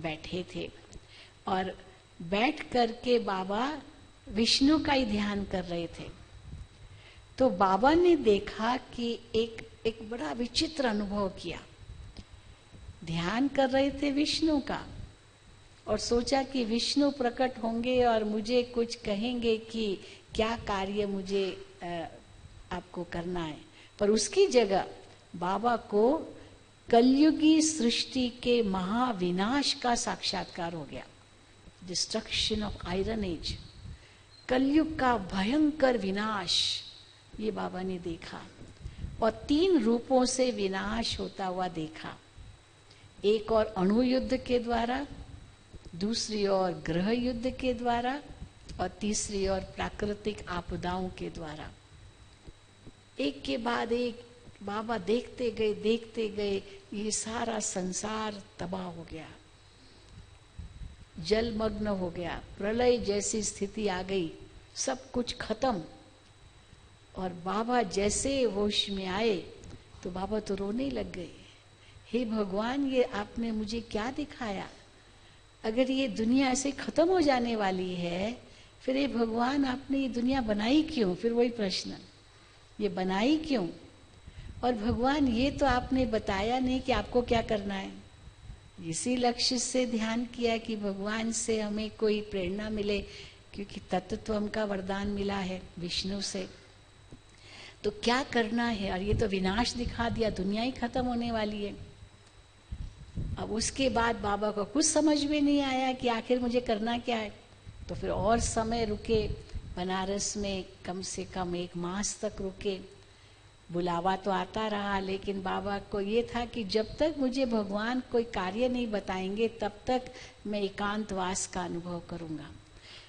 बैठे थे और बैठ करके बाबा विष्णु का ही ध्यान कर रहे थे। तो बाबा ने देखा कि एक बड़ा विचित्र अनुभव किया। ध्यान कर रहे थे विष्णु का, और सोचा कि विष्णु प्रकट होंगे और मुझे कुछ कहेंगे कि क्या कार्य मुझे आपको करना है। पर उसकी जगह बाबा को कलयुगी सृष्टि के महाविनाश का साक्षात्कार हो गया। डिस्ट्रक्शन ऑफ आयरन एज, कलयुग का भयंकर विनाश, ये बाबा ने देखा। और 3 रूपों से विनाश होता हुआ देखा। एक और अणु युद्ध के द्वारा, दूसरी ओर ग्रह युद्ध के द्वारा, और तीसरी ओर प्राकृतिक आपदाओं के द्वारा। एक के बाद एक बाबा देखते गए, ये सारा संसार तबाह हो गया, जलमग्न हो गया, प्रलय जैसी स्थिति आ गई, सब कुछ खत्म। और बाबा जैसे होश में आए तो बाबा तो रोने लग गए। हे भगवान, ये आपने मुझे क्या दिखाया? अगर ये दुनिया ऐसे खत्म हो जाने वाली है, फिर ये भगवान आपने ये दुनिया बनाई क्यों? फिर वही प्रश्न, ये बनाई क्यों? और भगवान ये तो आपने बताया नहीं कि आपको क्या करना है। इसी लक्ष्य से ध्यान किया कि भगवान से हमें कोई प्रेरणा मिले, क्योंकि तत्व का वरदान मिला है विष्णु से। तो क्या करना है? और ये तो विनाश दिखा दिया, दुनिया ही खत्म होने वाली है। अब उसके बाद बाबा को कुछ समझ में नहीं आया कि आखिर मुझे करना क्या है। तो फिर और समय रुके, बनारस में कम से कम 1 मास तक रुके। बुलावा तो आता रहा, लेकिन बाबा को ये था कि जब तक मुझे भगवान कोई कार्य नहीं बताएंगे तब तक मैं एकांतवास का अनुभव करूंगा।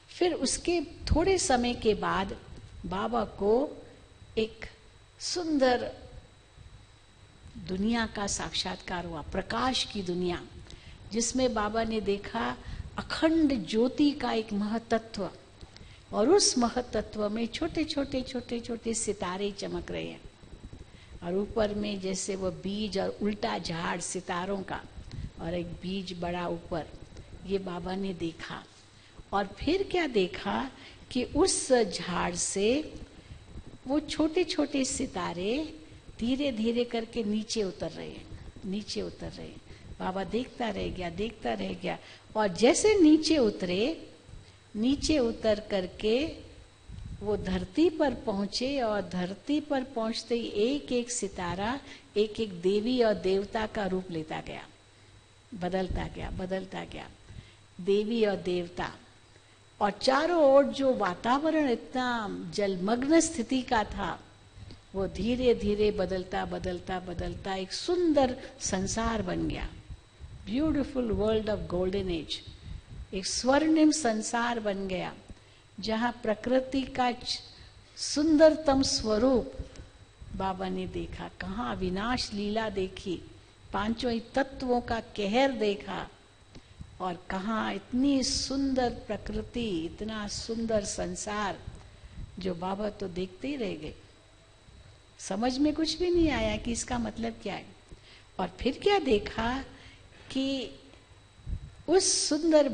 फिर उसके थोड़े समय के बाद बाबा को एक सुंदर दुनिया का साक्षात्कार हुआ, प्रकाश की दुनिया, जिसमें बाबा ने देखा अखंड ज्योति का एक महतत्व, और उस महतत्व में छोटे छोटे सितारे चमक रहे हैं, और ऊपर में जैसे वो बीज और उल्टा झाड़ सितारों का, और एक बीज बड़ा ऊपर, ये बाबा ने देखा। और फिर क्या देखा कि उस झाड़ से वो छोटे छोटे सितारे धीरे धीरे करके नीचे उतर रहे हैं। बाबा देखता रह गया, और जैसे नीचे उतर करके वो धरती पर पहुंचे, और धरती पर पहुंचते ही एक एक सितारा एक एक देवी और देवता का रूप लेता गया, बदलता गया देवी और देवता। और चारों ओर जो वातावरण इतना जलमग्न स्थिति का था, वो धीरे धीरे बदलता एक सुंदर संसार बन गया। Beautiful world of golden age, एक स्वर्णिम संसार बन गया, जहाँ प्रकृति का सुंदरतम स्वरूप बाबा ने देखा। कहाँ विनाश लीला देखी, 5 तत्वों का कहर देखा, और कहाँ इतनी सुंदर प्रकृति, इतना सुंदर संसार, जो बाबा तो देखते ही रह गए। समझ में कुछ भी नहीं आया कि इसका मतलब क्या है। और फिर क्या देखा कि उस सुंदर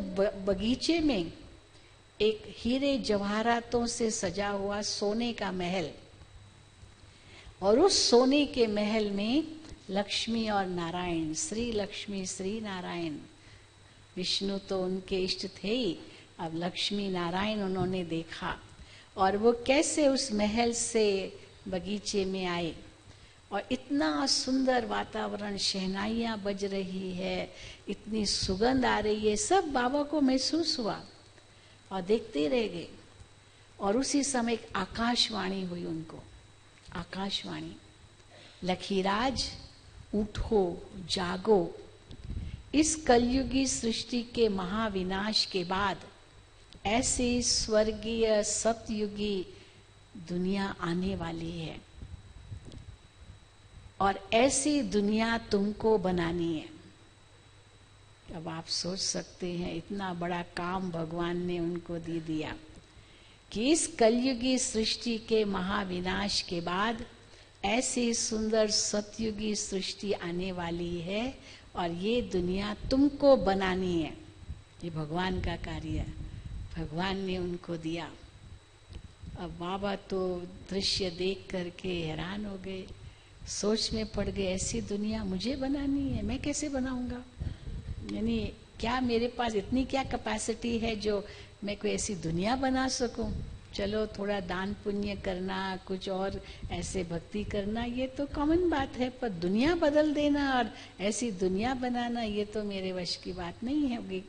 बगीचे में एक हीरे जवाहरातों से सजा हुआ सोने का महल, और उस सोने के महल में लक्ष्मी और नारायण, श्री लक्ष्मी श्री नारायण, विष्णु तो उनके इष्ट थे ही, अब लक्ष्मी नारायण उन्होंने देखा। और वो कैसे उस महल से बगीचे में आए, और इतना सुंदर वातावरण, शहनाइयाँ बज रही है, इतनी सुगंध आ रही है, सब बाबा को महसूस हुआ, और देखते रह गए। और उसी समय एक आकाशवाणी हुई उनको, आकाशवाणी, लखीराज उठो जागो, इस कलयुगी सृष्टि के महाविनाश के बाद ऐसी स्वर्गीय सतयुगी दुनिया आने वाली है, और ऐसी दुनिया तुमको बनानी है। अब आप सोच सकते हैं, इतना बड़ा काम भगवान ने उनको दे दिया कि इस कलयुगी सृष्टि के महाविनाश के बाद ऐसी सुंदर सतयुगी सृष्टि आने वाली है, और ये दुनिया तुमको बनानी है। ये भगवान का कार्य है, भगवान ने उनको दिया। अब बाबा तो दृश्य देख करके हैरान हो गए, सोच में पड़ गए, ऐसी दुनिया मुझे बनानी है, मैं कैसे बनाऊंगा। यानी क्या मेरे पास इतनी क्या कैपेसिटी है जो मैं कोई ऐसी दुनिया बना सकूं? चलो थोड़ा दान पुण्य करना, कुछ और ऐसे भक्ति करना, ये तो कॉमन बात है, पर दुनिया बदल देना और ऐसी दुनिया बनाना, ये तो मेरे वश की बात नहीं होगी।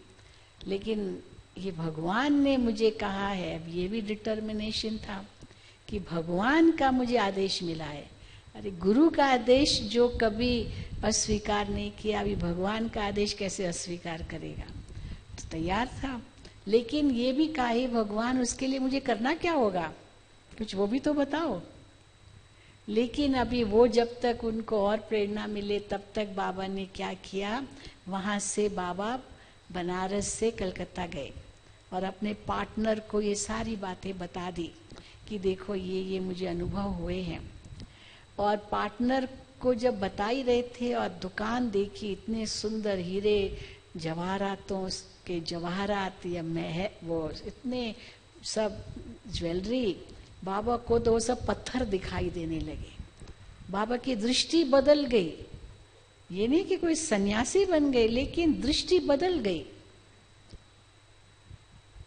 लेकिन ये भगवान ने मुझे कहा है, अब ये भी डिटर्मिनेशन था कि भगवान का मुझे आदेश मिला है। अरे गुरु का आदेश जो कभी अस्वीकार नहीं किया, अभी भगवान का आदेश कैसे अस्वीकार करेगा? तो तैयार था, लेकिन ये भी कहा है भगवान, उसके लिए मुझे करना क्या होगा, कुछ वो भी तो बताओ। लेकिन अभी वो जब तक उनको और प्रेरणा मिले तब तक बाबा ने क्या किया, वहां से बाबा बनारस से कलकत्ता गए और अपने पार्टनर को ये सारी बातें बता दी कि देखो ये मुझे अनुभव हुए हैं। और पार्टनर को जब बता ही रहे थे और दुकान देखी, इतने सुंदर हीरे जवाहरातों के जवाहरात या वो इतने सब ज्वेलरी, बाबा को तो वो सब पत्थर दिखाई देने लगे। बाबा की दृष्टि बदल गई, ये नहीं कि कोई सन्यासी बन गए, लेकिन दृष्टि बदल गई।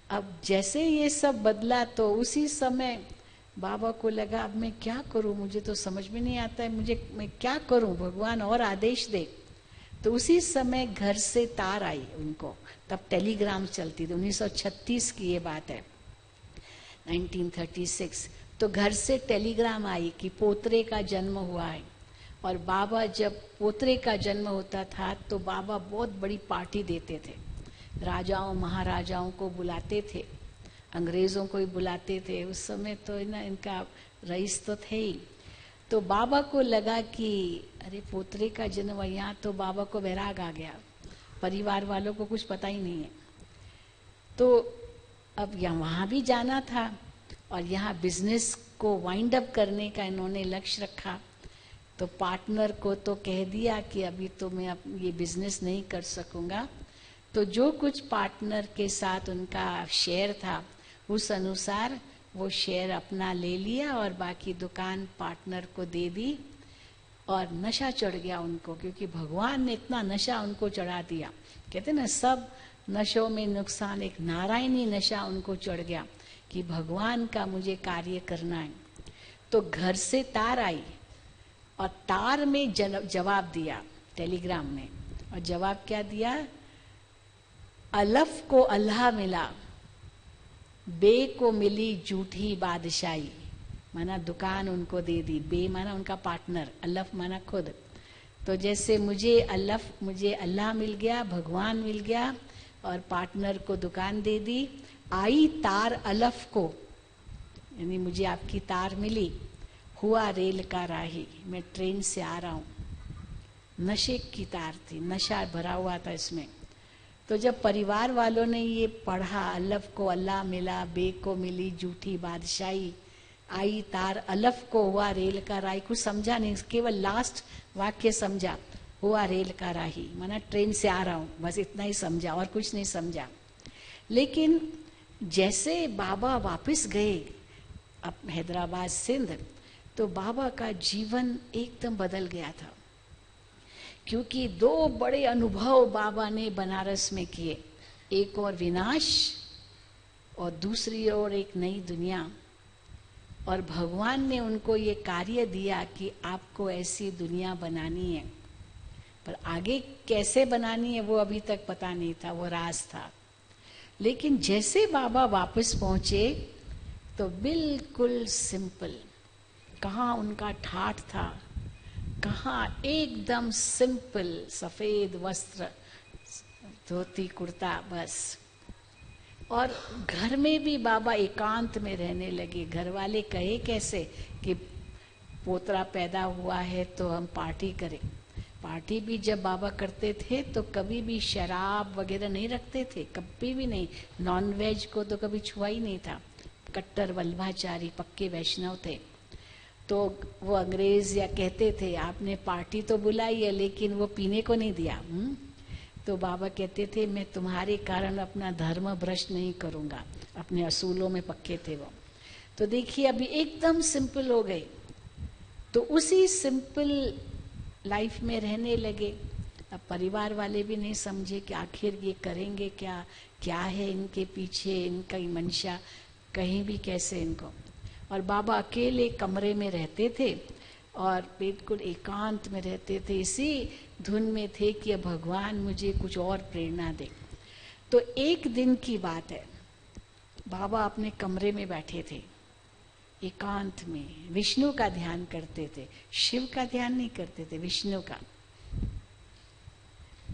अब जैसे ये सब बदला तो उसी समय बाबा को लगा अब मैं क्या करूं, मुझे तो समझ में नहीं आता है, मैं क्या करूं, भगवान और आदेश दे। तो उसी समय घर से तार आई उनको, तब टेलीग्राम चलती थी, 1936 की ये बात है, 1936। तो घर से टेलीग्राम आई कि पोतरे का जन्म हुआ है। और बाबा जब पोतरे का जन्म होता था तो बाबा बहुत बड़ी पार्टी देते थे, राजाओं महाराजाओं को बुलाते थे, अंग्रेजों को ही बुलाते थे। उस समय तो ना इनका रईस तो थे ही। तो बाबा को लगा कि अरे पोतरे का जन्म, यहाँ तो बाबा को वैराग आ गया, परिवार वालों को कुछ पता ही नहीं है। तो अब यहाँ वहाँ भी जाना था और यहाँ बिजनेस को वाइंड अप करने का इन्होंने लक्ष्य रखा। तो पार्टनर को तो कह दिया कि अभी तो मैं अब ये बिजनेस नहीं कर सकूंगा। तो जो कुछ पार्टनर के साथ उनका शेयर था उस अनुसार वो शेयर अपना ले लिया और बाकी दुकान पार्टनर को दे दी। और नशा चढ़ गया उनको, क्योंकि भगवान ने इतना नशा उनको चढ़ा दिया। कहते ना सब नशों में नुकसान, एक नारायणी नशा उनको चढ़ गया कि भगवान का मुझे कार्य करना है। तो घर से तार आई और तार में जवाब दिया टेलीग्राम में। और जवाब क्या दिया, अलफ को अल्लाह मिला, बे को मिली झूठी बादशाही। माना दुकान उनको दे दी, बे माना उनका पार्टनर, अल्लाफ माना खुद। तो जैसे मुझे अल्लाह मिल गया, भगवान मिल गया और पार्टनर को दुकान दे दी। आई तार अलफ को, यानी मुझे आपकी तार मिली, हुआ रेल का राही, मैं ट्रेन से आ रहा हूं। नशे की तार थी, नशा भरा हुआ था इसमें। तो जब परिवार वालों ने ये पढ़ा, अलफ को अल्लाह मिला, बे को मिली झूठी बादशाही, आई तार अलफ को हुआ रेल का राही, कुछ समझा नहीं, केवल लास्ट वाक्य समझा, हुआ रेल का राही, माना ट्रेन से आ रहा हूं, बस इतना ही समझा और कुछ नहीं समझा। लेकिन जैसे बाबा वापस गए अब हैदराबाद सिंध, तो बाबा का जीवन एकदम बदल गया था, क्योंकि दो बड़े अनुभव बाबा ने बनारस में किए, एक और विनाश और दूसरी ओर एक नई दुनिया। और भगवान ने उनको ये कार्य दिया कि आपको ऐसी दुनिया बनानी है, पर आगे कैसे बनानी है वो अभी तक पता नहीं था, वो राज था। लेकिन जैसे बाबा वापस पहुंचे तो बिल्कुल सिंपल, कहाँ उनका ठाठ था, कहाँ एकदम सिंपल सफेद वस्त्र, धोती कुर्ता बस। और घर में भी बाबा एकांत में रहने लगे। घर वाले कहे कैसे कि पोतरा पैदा हुआ है तो हम पार्टी करें। पार्टी भी जब बाबा करते थे तो कभी भी शराब वगैरह नहीं रखते थे, कभी भी नहीं। नॉन वेज को तो कभी छुआ ही नहीं था। कट्टर वल्लभाचारी पक्के वैष्णव थे। तो वो अंग्रेज या कहते थे आपने पार्टी तो बुलाई है लेकिन वो पीने को नहीं दिया। तो बाबा कहते थे मैं तुम्हारे कारण अपना धर्म भ्रष्ट नहीं करूंगा। अपने असूलों में पक्के थे वो। तो देखिए अभी एकदम सिंपल हो गए। तो उसी सिंपल लाइफ में रहने लगे। अब परिवार वाले भी नहीं समझे कि आखिर ये करेंगे क्या, क्या है इनके पीछे, इनका मंशा, कहीं भी कैसे इनको। और बाबा अकेले कमरे में रहते थे और बिल्कुल एकांत में रहते थे, इसी धुन में थे कि अब भगवान मुझे कुछ और प्रेरणा दे। तो एक दिन की बात है, बाबा अपने कमरे में बैठे थे एकांत में, विष्णु का ध्यान करते थे, शिव का ध्यान नहीं करते थे, विष्णु का।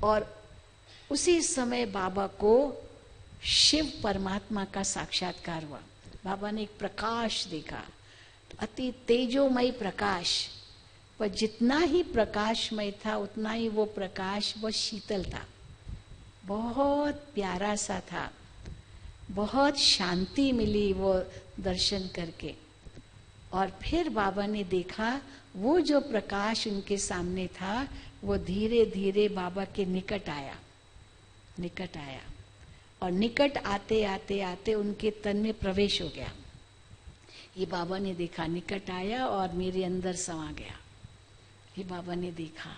और उसी समय बाबा को शिव परमात्मा का साक्षात्कार हुआ। बाबा ने एक प्रकाश देखा, अति तेजोमय प्रकाश, पर जितना ही प्रकाशमय था उतना ही वो प्रकाश बहुत शीतल था, बहुत प्यारा सा था, बहुत शांति मिली वो दर्शन करके। और फिर बाबा ने देखा वो जो प्रकाश उनके सामने था वो धीरे धीरे बाबा के निकट आया, निकट आया, और निकट आते आते आते उनके तन में प्रवेश हो गया। ये बाबा ने देखा, निकट आया और मेरे अंदर समा गया, ये बाबा ने देखा।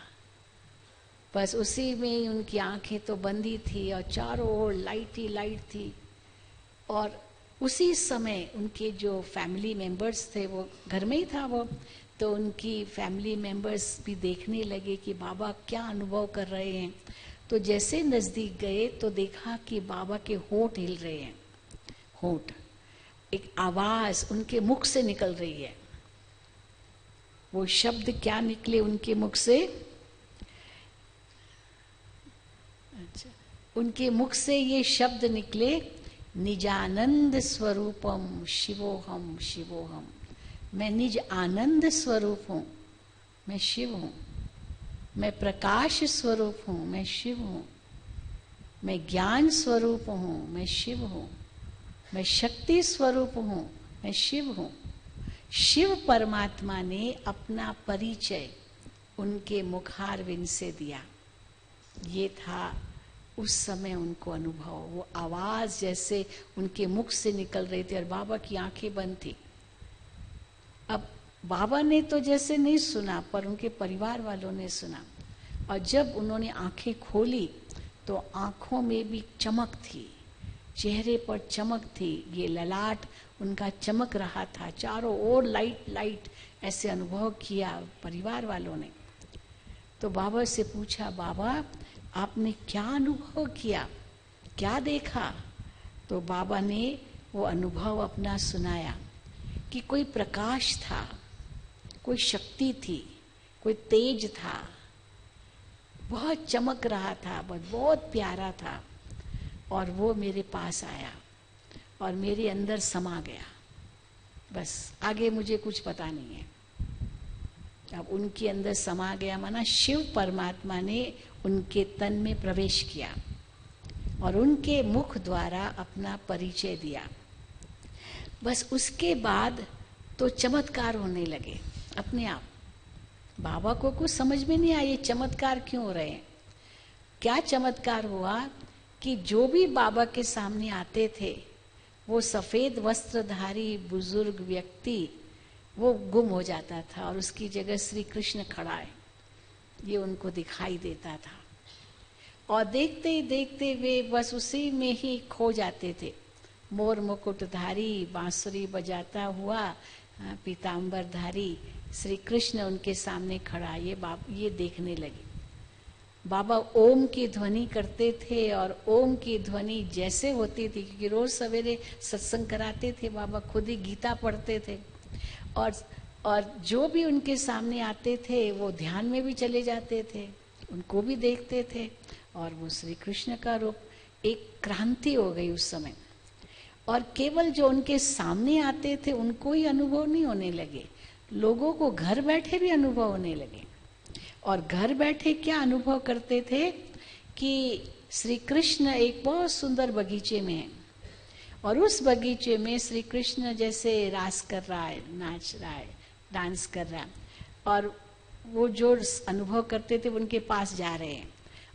बस उसी में उनकी आंखें तो बंदी थी और चारों ओर लाइट ही लाइट थी। और उसी समय उनके जो फैमिली मेंबर्स थे, वो घर में ही था वो, तो उनकी फैमिली मेंबर्स भी देखने लगे कि बाबा क्या अनुभव कर रहे हैं। तो जैसे नजदीक गए तो देखा कि बाबा के होंठ हिल रहे हैं, होंठ, एक आवाज उनके मुख से निकल रही है। वो शब्द क्या निकले उनके मुख से, अच्छा, उनके मुख से ये शब्द निकले, निजानंद स्वरूपम शिवोहम शिवोहम। मैं निज आनंद स्वरूप हूं, मैं शिव हूं। मैं प्रकाश स्वरूप हूं, मैं शिव हूं। मैं ज्ञान स्वरूप हूं, मैं शिव हूं। मैं शक्ति स्वरूप हूं, मैं शिव हूं। शिव परमात्मा ने अपना परिचय उनके मुखारविंद से दिया। ये था उस समय उनको अनुभव, वो आवाज जैसे उनके मुख से निकल रही थी और बाबा की आंखें बंद थी। अब बाबा ने तो जैसे नहीं सुना, पर उनके परिवार वालों ने सुना। और जब उन्होंने आंखें खोली तो आंखों में भी चमक थी, चेहरे पर चमक थी, ये ललाट उनका चमक रहा था, चारों ओर लाइट लाइट, ऐसे अनुभव किया परिवार वालों ने। तो बाबा से पूछा, बाबा आपने क्या अनुभव किया, क्या देखा? तो बाबा ने वो अनुभव अपना सुनाया कि कोई प्रकाश था, कोई शक्ति थी, कोई तेज था, बहुत चमक रहा था, बहुत प्यारा था, और वो मेरे पास आया और मेरे अंदर समा गया। बस आगे मुझे कुछ पता नहीं है। अब उनके अंदर समा गया माना शिव परमात्मा ने उनके तन में प्रवेश किया और उनके मुख द्वारा अपना परिचय दिया। बस उसके बाद तो चमत्कार होने लगे अपने आप। बाबा को कुछ समझ में नहीं आया ये चमत्कार क्यों हो रहे हैं। क्या चमत्कार हुआ कि जो भी बाबा के सामने आते थे वो सफेद वस्त्रधारी बुजुर्ग व्यक्ति वो गुम हो जाता था और उसकी जगह श्री कृष्ण खड़ा है, ये उनको दिखाई देता था। और देखते ही देखते वे बस उसी में ही खो जाते थे। मोर मुकुटधारी, बांसुरी बजाता हुआ, पीताम्बरधारी श्री कृष्ण उनके सामने खड़ा, ये देखने लगे। बाबा ओम की ध्वनि करते थे और ओम की ध्वनि जैसे होती थी, क्योंकि रोज सवेरे सत्संग कराते थे, बाबा खुद ही गीता पढ़ते थे, और जो भी उनके सामने आते थे वो ध्यान में भी चले जाते थे, उनको भी देखते थे, और वो श्री कृष्ण का रूप। एक क्रांति हो गई उस समय। और केवल जो उनके सामने आते थे उनको ही अनुभव नहीं होने लगे, लोगों को घर बैठे भी अनुभव होने लगे। और घर बैठे क्या अनुभव करते थे कि श्री कृष्ण एक बहुत सुंदर बगीचे में है और उस बगीचे में श्री कृष्ण जैसे रास कर रहा है, नाच रहा है, डांस कर रहा है, और वो जो अनुभव करते थे उनके पास जा रहे हैं,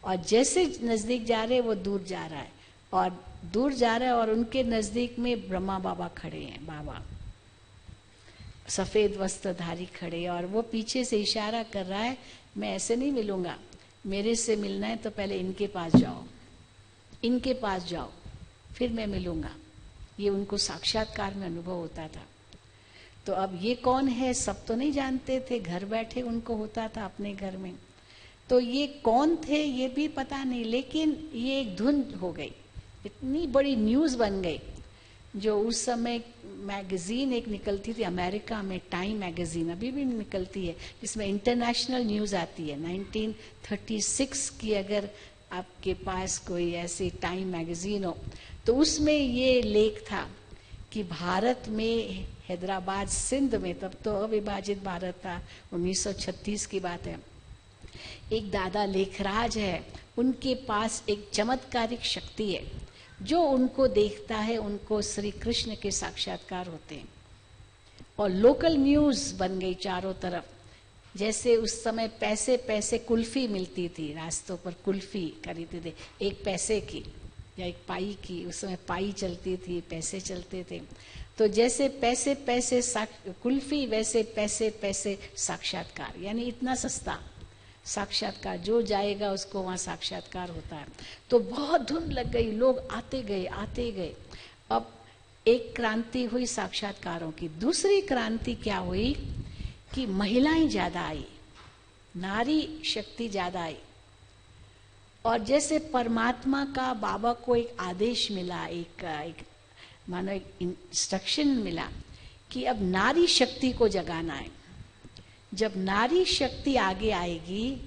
और जैसे नजदीक जा रहे हैं वो दूर जा रहा है, और दूर जा रहा है, और उनके नजदीक में ब्रह्मा बाबा खड़े हैं, बाबा सफेद वस्त्रधारी खड़े, और वो पीछे से इशारा कर रहा है, मैं ऐसे नहीं मिलूंगा, मेरे से मिलना है तो पहले इनके पास जाओ, इनके पास जाओ, फिर मैं मिलूंगा। ये उनको साक्षात्कार में अनुभव होता था। तो अब ये कौन है सब तो नहीं जानते थे, घर बैठे उनको होता था अपने घर में। तो ये कौन थे ये भी पता नहीं, लेकिन ये एक धुन हो गई, इतनी बड़ी न्यूज बन गई। जो उस समय मैगजीन एक निकलती थी अमेरिका में, टाइम मैगजीन अभी भी निकलती है, जिसमें इंटरनेशनल न्यूज आती है। 1936 की अगर आपके पास कोई ऐसी टाइम मैगजीन हो तो उसमें ये लेख था कि भारत में हैदराबाद सिंध में, तब तो अविभाजित भारत था, 1936 की बात है, एक दादा लेखराज है, उनके पास एक चमत्कारिक शक्ति है, जो उनको देखता है उनको श्री कृष्ण के साक्षात्कार होते हैं। और लोकल न्यूज बन गई चारों तरफ। जैसे उस समय पैसे पैसे कुल्फी मिलती थी, रास्तों पर कुल्फी खरीदते थे, एक पैसे की या एक पाई की, उस समय पाई चलती थी, पैसे चलते थे। तो जैसे पैसे पैसे कुल्फी, वैसे पैसे पैसे साक्षात्कार, यानी इतना सस्ता साक्षात्कार, जो जाएगा उसको वहाँ साक्षात्कार होता है। तो बहुत धुन लग गई, लोग आते गए आते गए। अब एक क्रांति हुई साक्षात्कारों की। दूसरी क्रांति क्या हुई कि महिलाएं ज्यादा आई, नारी शक्ति ज्यादा आई। और जैसे परमात्मा का बाबा को एक आदेश मिला, एक मानो एक इंस्ट्रक्शन मिला कि अब नारी शक्ति को जगाना है। जब नारी शक्ति आगे आएगी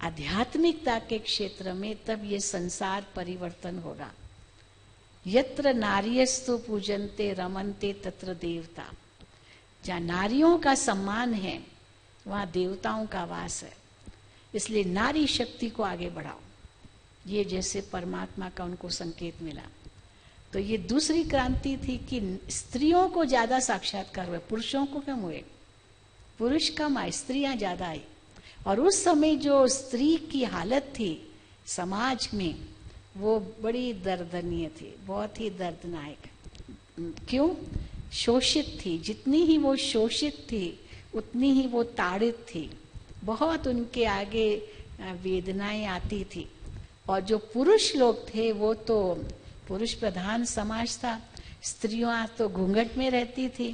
आध्यात्मिकता के क्षेत्र में, तब ये संसार परिवर्तन होगा। यत्र नार्यस्तु पूजन्ते रमन्ते तत्र देवता। जहाँ नारियों का सम्मान है वहाँ देवताओं का वास है। इसलिए नारी शक्ति को आगे बढ़ाओ, ये जैसे परमात्मा का उनको संकेत मिला। तो ये दूसरी क्रांति थी कि स्त्रियों को ज्यादा साक्षात्कार हुए, पुरुषों को कम हुए। पुरुष कम आए, स्त्रियां ज्यादा आई। और उस समय जो स्त्री की हालत थी समाज में, वो बड़ी दर्दनीय थी, बहुत ही दर्दनाक। क्यों? शोषित थी। जितनी ही वो शोषित थी उतनी ही वो ताड़ित थी, बहुत उनके आगे वेदनाएं आती थी। और जो पुरुष लोग थे वो तो पुरुष प्रधान समाज था, स्त्रियां तो घूंघट में रहती थी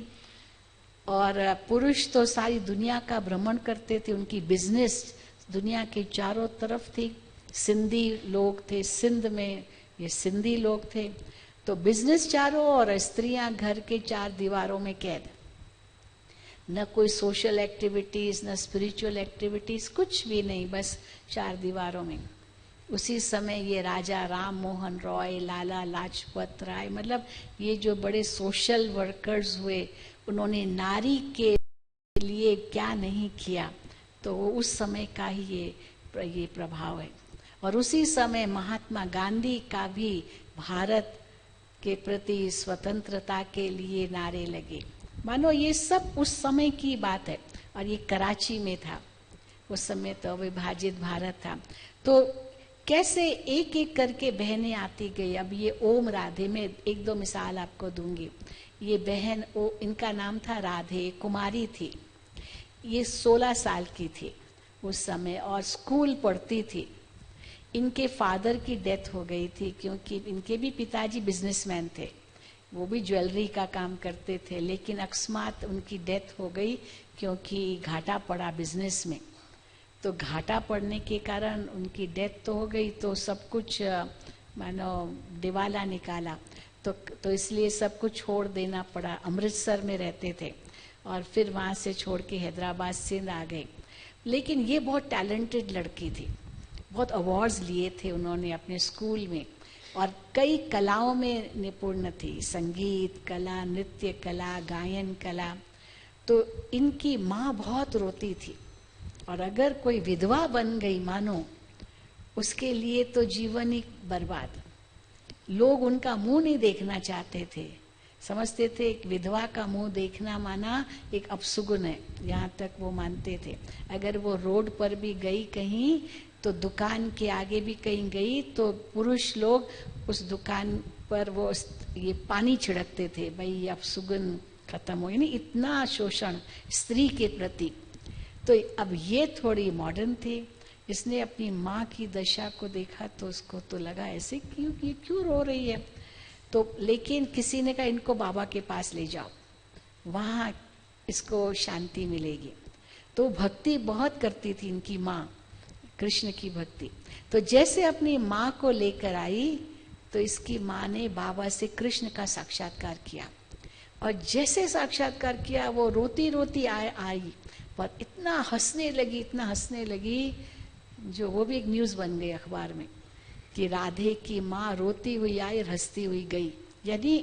और पुरुष तो सारी दुनिया का भ्रमण करते थे, उनकी बिजनेस दुनिया के चारों तरफ थी। सिंधी लोग थे, सिंध में ये सिंधी लोग थे, तो बिजनेस चारों, और स्त्रियां घर के चार दीवारों में कैद। न कोई सोशल एक्टिविटीज, न स्पिरिचुअल एक्टिविटीज, कुछ भी नहीं, बस चार दीवारों में। उसी समय ये राजा राम मोहन रॉय, लाला लाजपत राय, मतलब ये जो बड़े सोशल वर्कर्स हुए, उन्होंने नारी के लिए क्या नहीं किया। तो वो उस समय का ही ये प्रभाव है। और उसी समय महात्मा गांधी का भी भारत के प्रति स्वतंत्रता के लिए नारे लगे। मानो ये सब उस समय की बात है। और ये कराची में था, उस समय तो अविभाजित भारत था। तो कैसे एक एक करके बहनें आती गई। अब ये ओम राधे, में एक दो मिसाल आपको दूंगी। ये बहन, इनका नाम था राधे, कुमारी थी। ये 16 साल की थी उस समय और स्कूल पढ़ती थी। इनके फादर की डेथ हो गई थी, क्योंकि इनके भी पिताजी बिजनेसमैन थे, वो भी ज्वेलरी का काम करते थे, लेकिन अकस्मात उनकी डेथ हो गई क्योंकि घाटा पड़ा बिजनेस में। तो घाटा पड़ने के कारण उनकी डेथ तो हो गई, तो सब कुछ मानो दिवाला निकाला। तो इसलिए सब कुछ छोड़ देना पड़ा। अमृतसर में रहते थे और फिर वहाँ से छोड़ के हैदराबाद सिंध आ गए। लेकिन ये बहुत टैलेंटेड लड़की थी, बहुत अवार्ड्स लिए थे उन्होंने अपने स्कूल में, और कई कलाओं में निपुण थी, संगीत कला, नृत्य कला, गायन कला। तो इनकी माँ बहुत रोती थी, और अगर कोई विधवा बन गई मानो, उसके लिए तो जीवन ही बर्बाद। लोग उनका मुंह नहीं देखना चाहते थे, समझते थे एक विधवा का मुंह देखना माना एक अपशुगुन है, यहाँ तक वो मानते थे। अगर वो रोड पर भी गई कहीं, तो दुकान के आगे भी कहीं गई, तो पुरुष लोग उस दुकान पर वो ये पानी छिड़कते थे, भाई ये अपशुगुन खत्म हो। यानी इतना शोषण स्त्री के प्रति। तो अब ये थोड़ी मॉडर्न थी, इसने अपनी माँ की दशा को देखा तो उसको तो लगा ऐसे क्यों, ये क्यों रो रही है। तो लेकिन किसी ने कहा इनको बाबा के पास ले जाओ, वहाँ इसको शांति मिलेगी। तो भक्ति बहुत करती थी इनकी माँ, कृष्ण की भक्ति। तो जैसे अपनी माँ को लेकर आई तो इसकी माँ ने बाबा से कृष्ण का साक्षात्कार किया, और जैसे साक्षात्कार किया वो रोती रोती आई, पर इतना हंसने लगी, इतना हंसने लगी, जो वो भी एक न्यूज़ बन गई अखबार में कि राधे की माँ रोती हुई आई और हंसती हुई गई। यानी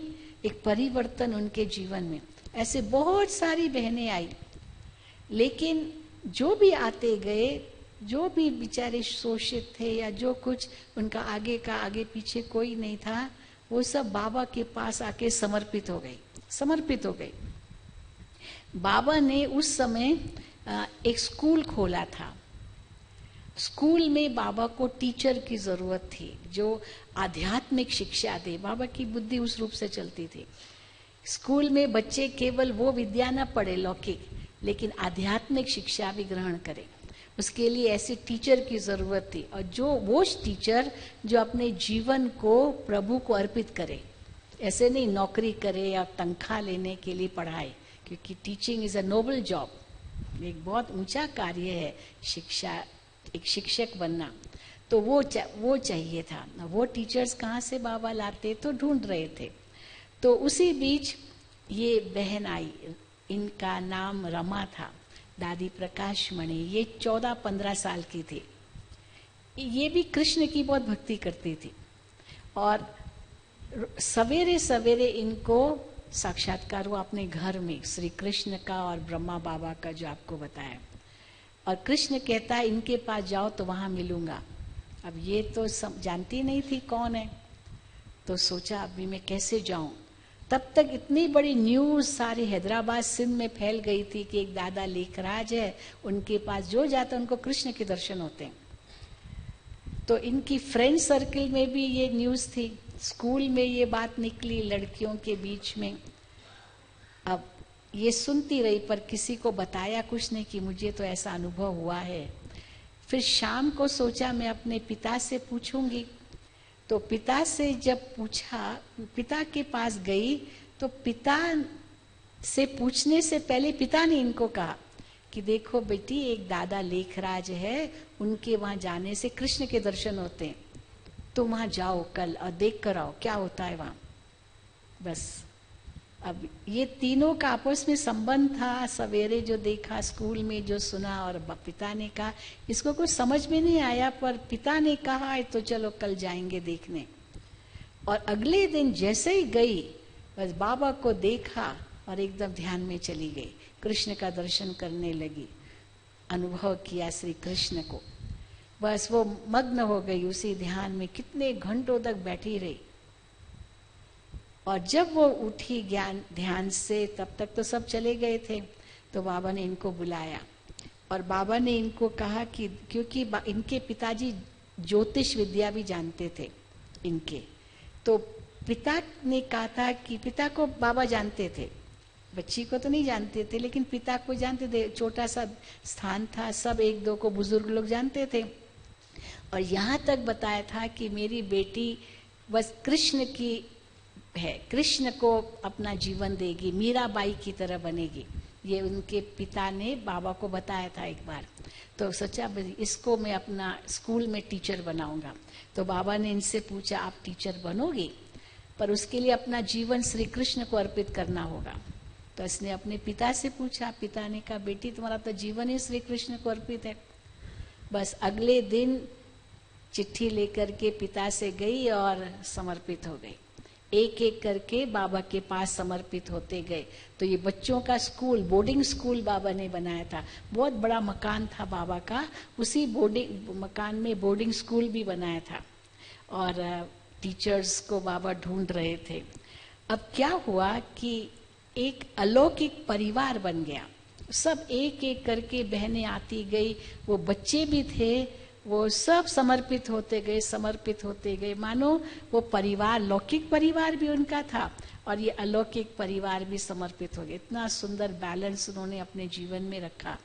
एक परिवर्तन उनके जीवन में। ऐसे बहुत सारी बहनें आई, लेकिन जो भी आते गए, जो भी बेचारे शोषित थे या जो कुछ उनका आगे का आगे पीछे कोई नहीं था, वो सब बाबा के पास आके समर्पित हो गई, समर्पित हो गई। बाबा ने उस समय एक स्कूल खोला था। स्कूल में बाबा को टीचर की जरूरत थी जो आध्यात्मिक शिक्षा दे। बाबा की बुद्धि उस रूप से चलती थी। स्कूल में बच्चे केवल वो विद्या न पढ़े लौकिक, लेकिन आध्यात्मिक शिक्षा भी ग्रहण करें। उसके लिए ऐसे टीचर की जरूरत थी, और जो वो टीचर जो अपने जीवन को प्रभु को अर्पित करे, ऐसे नहीं नौकरी करे या तनख्वाह लेने के लिए पढ़ाए, क्योंकि teaching is a Nobel job, एक बहुत ऊंचा कार्य है शिक्षा, एक शिक्षक बनना। तो वो चाहिए था। वो टीचर्स कहाँ से बाबा लाते, तो ढूंढ रहे थे। तो उसी बीच ये बहन आई, इनका नाम रमा था, दादी प्रकाश मणि। ये 14-15 साल की थी। ये भी कृष्ण की बहुत भक्ति करती थी, और सवेरे सवेरे इनको साक्षात्कार हुआ अपने घर में, श्री कृष्ण का और ब्रह्मा बाबा का, जो आपको बताया। और कृष्ण कहता है इनके पास जाओ तो वहां मिलूंगा। अब ये तो जानती नहीं थी कौन है, तो सोचा अभी मैं कैसे जाऊं। तब तक इतनी बड़ी न्यूज सारी हैदराबाद सिंध में फैल गई थी कि एक दादा लेखराज है, उनके पास जो जाता उनको कृष्ण के दर्शन होते हैं। तो इनकी फ्रेंड सर्किल में भी ये न्यूज थी, स्कूल में ये बात निकली लड़कियों के बीच में। अब ये सुनती रही, पर किसी को बताया कुछ नहीं कि मुझे तो ऐसा अनुभव हुआ है। फिर शाम को सोचा मैं अपने पिता से पूछूंगी। तो पिता से जब पूछा, पिता के पास गई, तो पिता से पूछने से पहले पिता ने इनको कहा कि देखो बेटी, एक दादा लेखराज है, उनके वहां जाने से कृष्ण के दर्शन होते हैं, तो वहां जाओ कल और देख कर आओ क्या होता है वहां। बस अब ये तीनों का आपस में संबंध था। सवेरे जो देखा, स्कूल में जो सुना, और पिता ने कहा, इसको कुछ समझ में नहीं आया, पर पिता ने कहा तो चलो कल जाएंगे देखने। और अगले दिन जैसे ही गई, बस बाबा को देखा और एकदम ध्यान में चली गई, कृष्ण का दर्शन करने लगी, अनुभव किया श्री कृष्ण को। बस वो मग्न हो गई उसी ध्यान में, कितने घंटों तक बैठी रही। और जब वो उठी ध्यान से, तब तक तो सब चले गए थे, तो बाबा ने इनको बुलाया, और बाबा ने इनको कहा कि क्योंकि इनके पिताजी ज्योतिष विद्या भी जानते थे इनके, तो पिता ने कहा था कि पिता को बाबा जानते थे, बच्ची को तो नहीं जानते थे, लेकिन पिता को जानते थे। छोटा सा स्थान था, सब एक दो को बुजुर्ग लोग जानते थे। और यहाँ तक बताया था कि मेरी बेटी बस कृष्ण की है, कृष्ण को अपना जीवन देगी, मीराबाई की तरह बनेगी। ये उनके पिता ने बाबा को बताया था एक बार। तो सोचा इसको मैं अपना स्कूल में टीचर बनाऊंगा। तो बाबा ने इनसे पूछा, आप टीचर बनोगी, पर उसके लिए अपना जीवन श्री कृष्ण को अर्पित करना होगा। तो इसने अपने पिता से पूछा, पिता ने कहा, बेटी तुम्हारा तो जीवन ही श्री कृष्ण को अर्पित है। बस अगले दिन चिट्ठी लेकर के पिता से गई और समर्पित हो गई। एक एक करके बाबा के पास समर्पित होते गए। तो ये बच्चों का स्कूल, बोर्डिंग स्कूल बाबा ने बनाया था। बहुत बड़ा मकान था बाबा का, उसी बोर्डिंग मकान में बोर्डिंग स्कूल भी बनाया था, और टीचर्स को बाबा ढूंढ रहे थे। अब क्या हुआ कि एक अलौकिक परिवार बन गया। सब एक एक करके बहनें आती गई, वो बच्चे भी थे, वो सब समर्पित होते गए, समर्पित होते गए। मानो वो परिवार, लौकिक परिवार भी उनका था और ये अलौकिक परिवार भी समर्पित हो गए। इतना सुंदर बैलेंस उन्होंने अपने जीवन में रखा।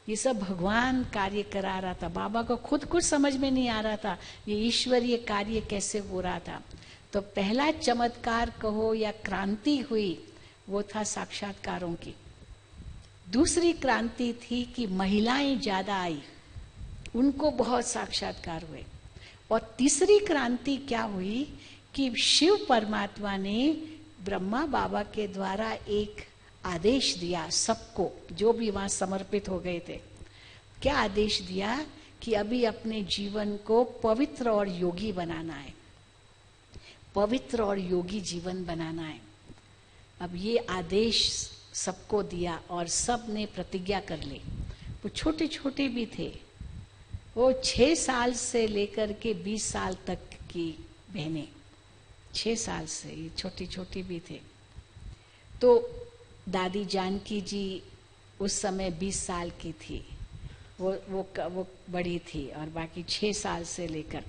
ये सब भगवान कार्य करा रहा था। बाबा को खुद कुछ समझ में नहीं आ रहा था ये ईश्वरीय कार्य कैसे हो रहा था। तो पहला चमत्कार कहो या क्रांति हुई वो था साक्षात्कारों की। दूसरी क्रांति थी कि महिलाएं ज्यादा आई, उनको बहुत साक्षात्कार हुए। और तीसरी क्रांति क्या हुई कि शिव परमात्मा ने ब्रह्मा बाबा के द्वारा एक आदेश दिया सबको, जो भी वहां समर्पित हो गए थे। क्या आदेश दिया कि अभी अपने जीवन को पवित्र और योगी बनाना है, पवित्र और योगी जीवन बनाना है। अब ये आदेश सबको दिया और सब ने प्रतिज्ञा कर ली। वो छोटे छोटे भी थे, वो 6 साल से लेकर के 20 साल तक की बहनें, 6 साल से ये छोटी छोटी भी थे। तो दादी जानकी जी उस समय 20 साल की थी, वो बड़ी थी, और बाकी 6 साल से लेकर,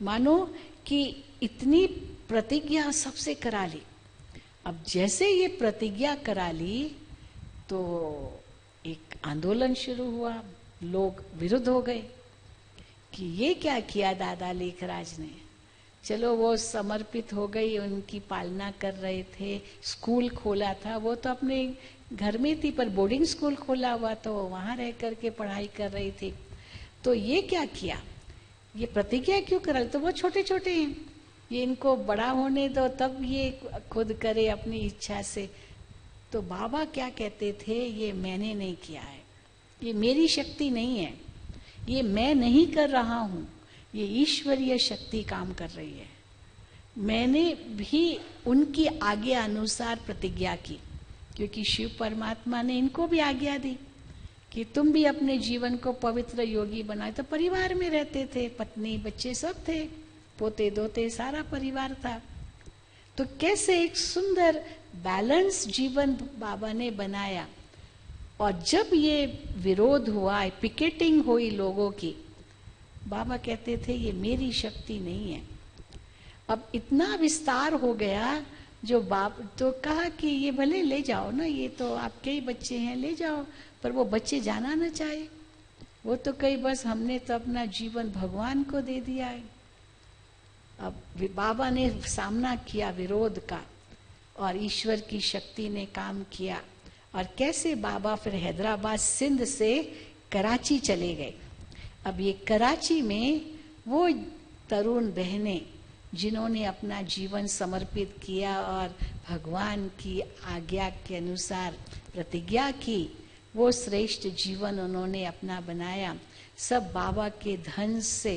मानो कि इतनी प्रतिज्ञा सबसे करा ली। अब जैसे ये प्रतिज्ञा करा ली तो एक आंदोलन शुरू हुआ, लोग विरुद्ध हो गए कि ये क्या किया दादा लेखराज ने। चलो वो समर्पित हो गई, उनकी पालना कर रहे थे, स्कूल खोला था, वो तो अपने घर में थी, पर बोर्डिंग स्कूल खोला हुआ तो वहां रह करके पढ़ाई कर रही थी। तो ये क्या किया, ये प्रतिज्ञा क्यों करा, तो वो छोटे छोटे हैं, ये इनको बड़ा होने दो तब ये खुद करे अपनी इच्छा से। तो बाबा क्या कहते थे, ये मैंने नहीं किया है, ये मेरी शक्ति नहीं है, ये मैं नहीं कर रहा हूं, ये ईश्वरीय शक्ति काम कर रही है। मैंने भी उनकी आज्ञा अनुसार प्रतिज्ञा की, क्योंकि शिव परमात्मा ने इनको भी आज्ञा दी कि तुम भी अपने जीवन को पवित्र योगी बनाए। तो परिवार में रहते थे, पत्नी बच्चे सब थे, पोते दोते सारा परिवार था। तो कैसे एक सुंदर बैलेंस जीवन बाबा ने बनाया। और जब ये विरोध हुआ, पिकेटिंग हुई लोगों की, बाबा कहते थे ये मेरी शक्ति नहीं है। अब इतना विस्तार हो गया, जो बाप तो कहा कि ये भले ले जाओ ना, ये तो आपके ही बच्चे हैं, ले जाओ, पर वो बच्चे जाना ना चाहे, वो तो कहीं बस हमने तो अपना जीवन भगवान को दे दिया है। अब बाबा ने सामना किया विरोध का, और ईश्वर की शक्ति ने काम किया। और कैसे बाबा फिर हैदराबाद सिंध से कराची चले गए। अब ये कराची में वो तरुण बहनें जिन्होंने अपना जीवन समर्पित किया और भगवान की आज्ञा के अनुसार प्रतिज्ञा की, वो श्रेष्ठ जीवन उन्होंने अपना बनाया। सब बाबा के धन से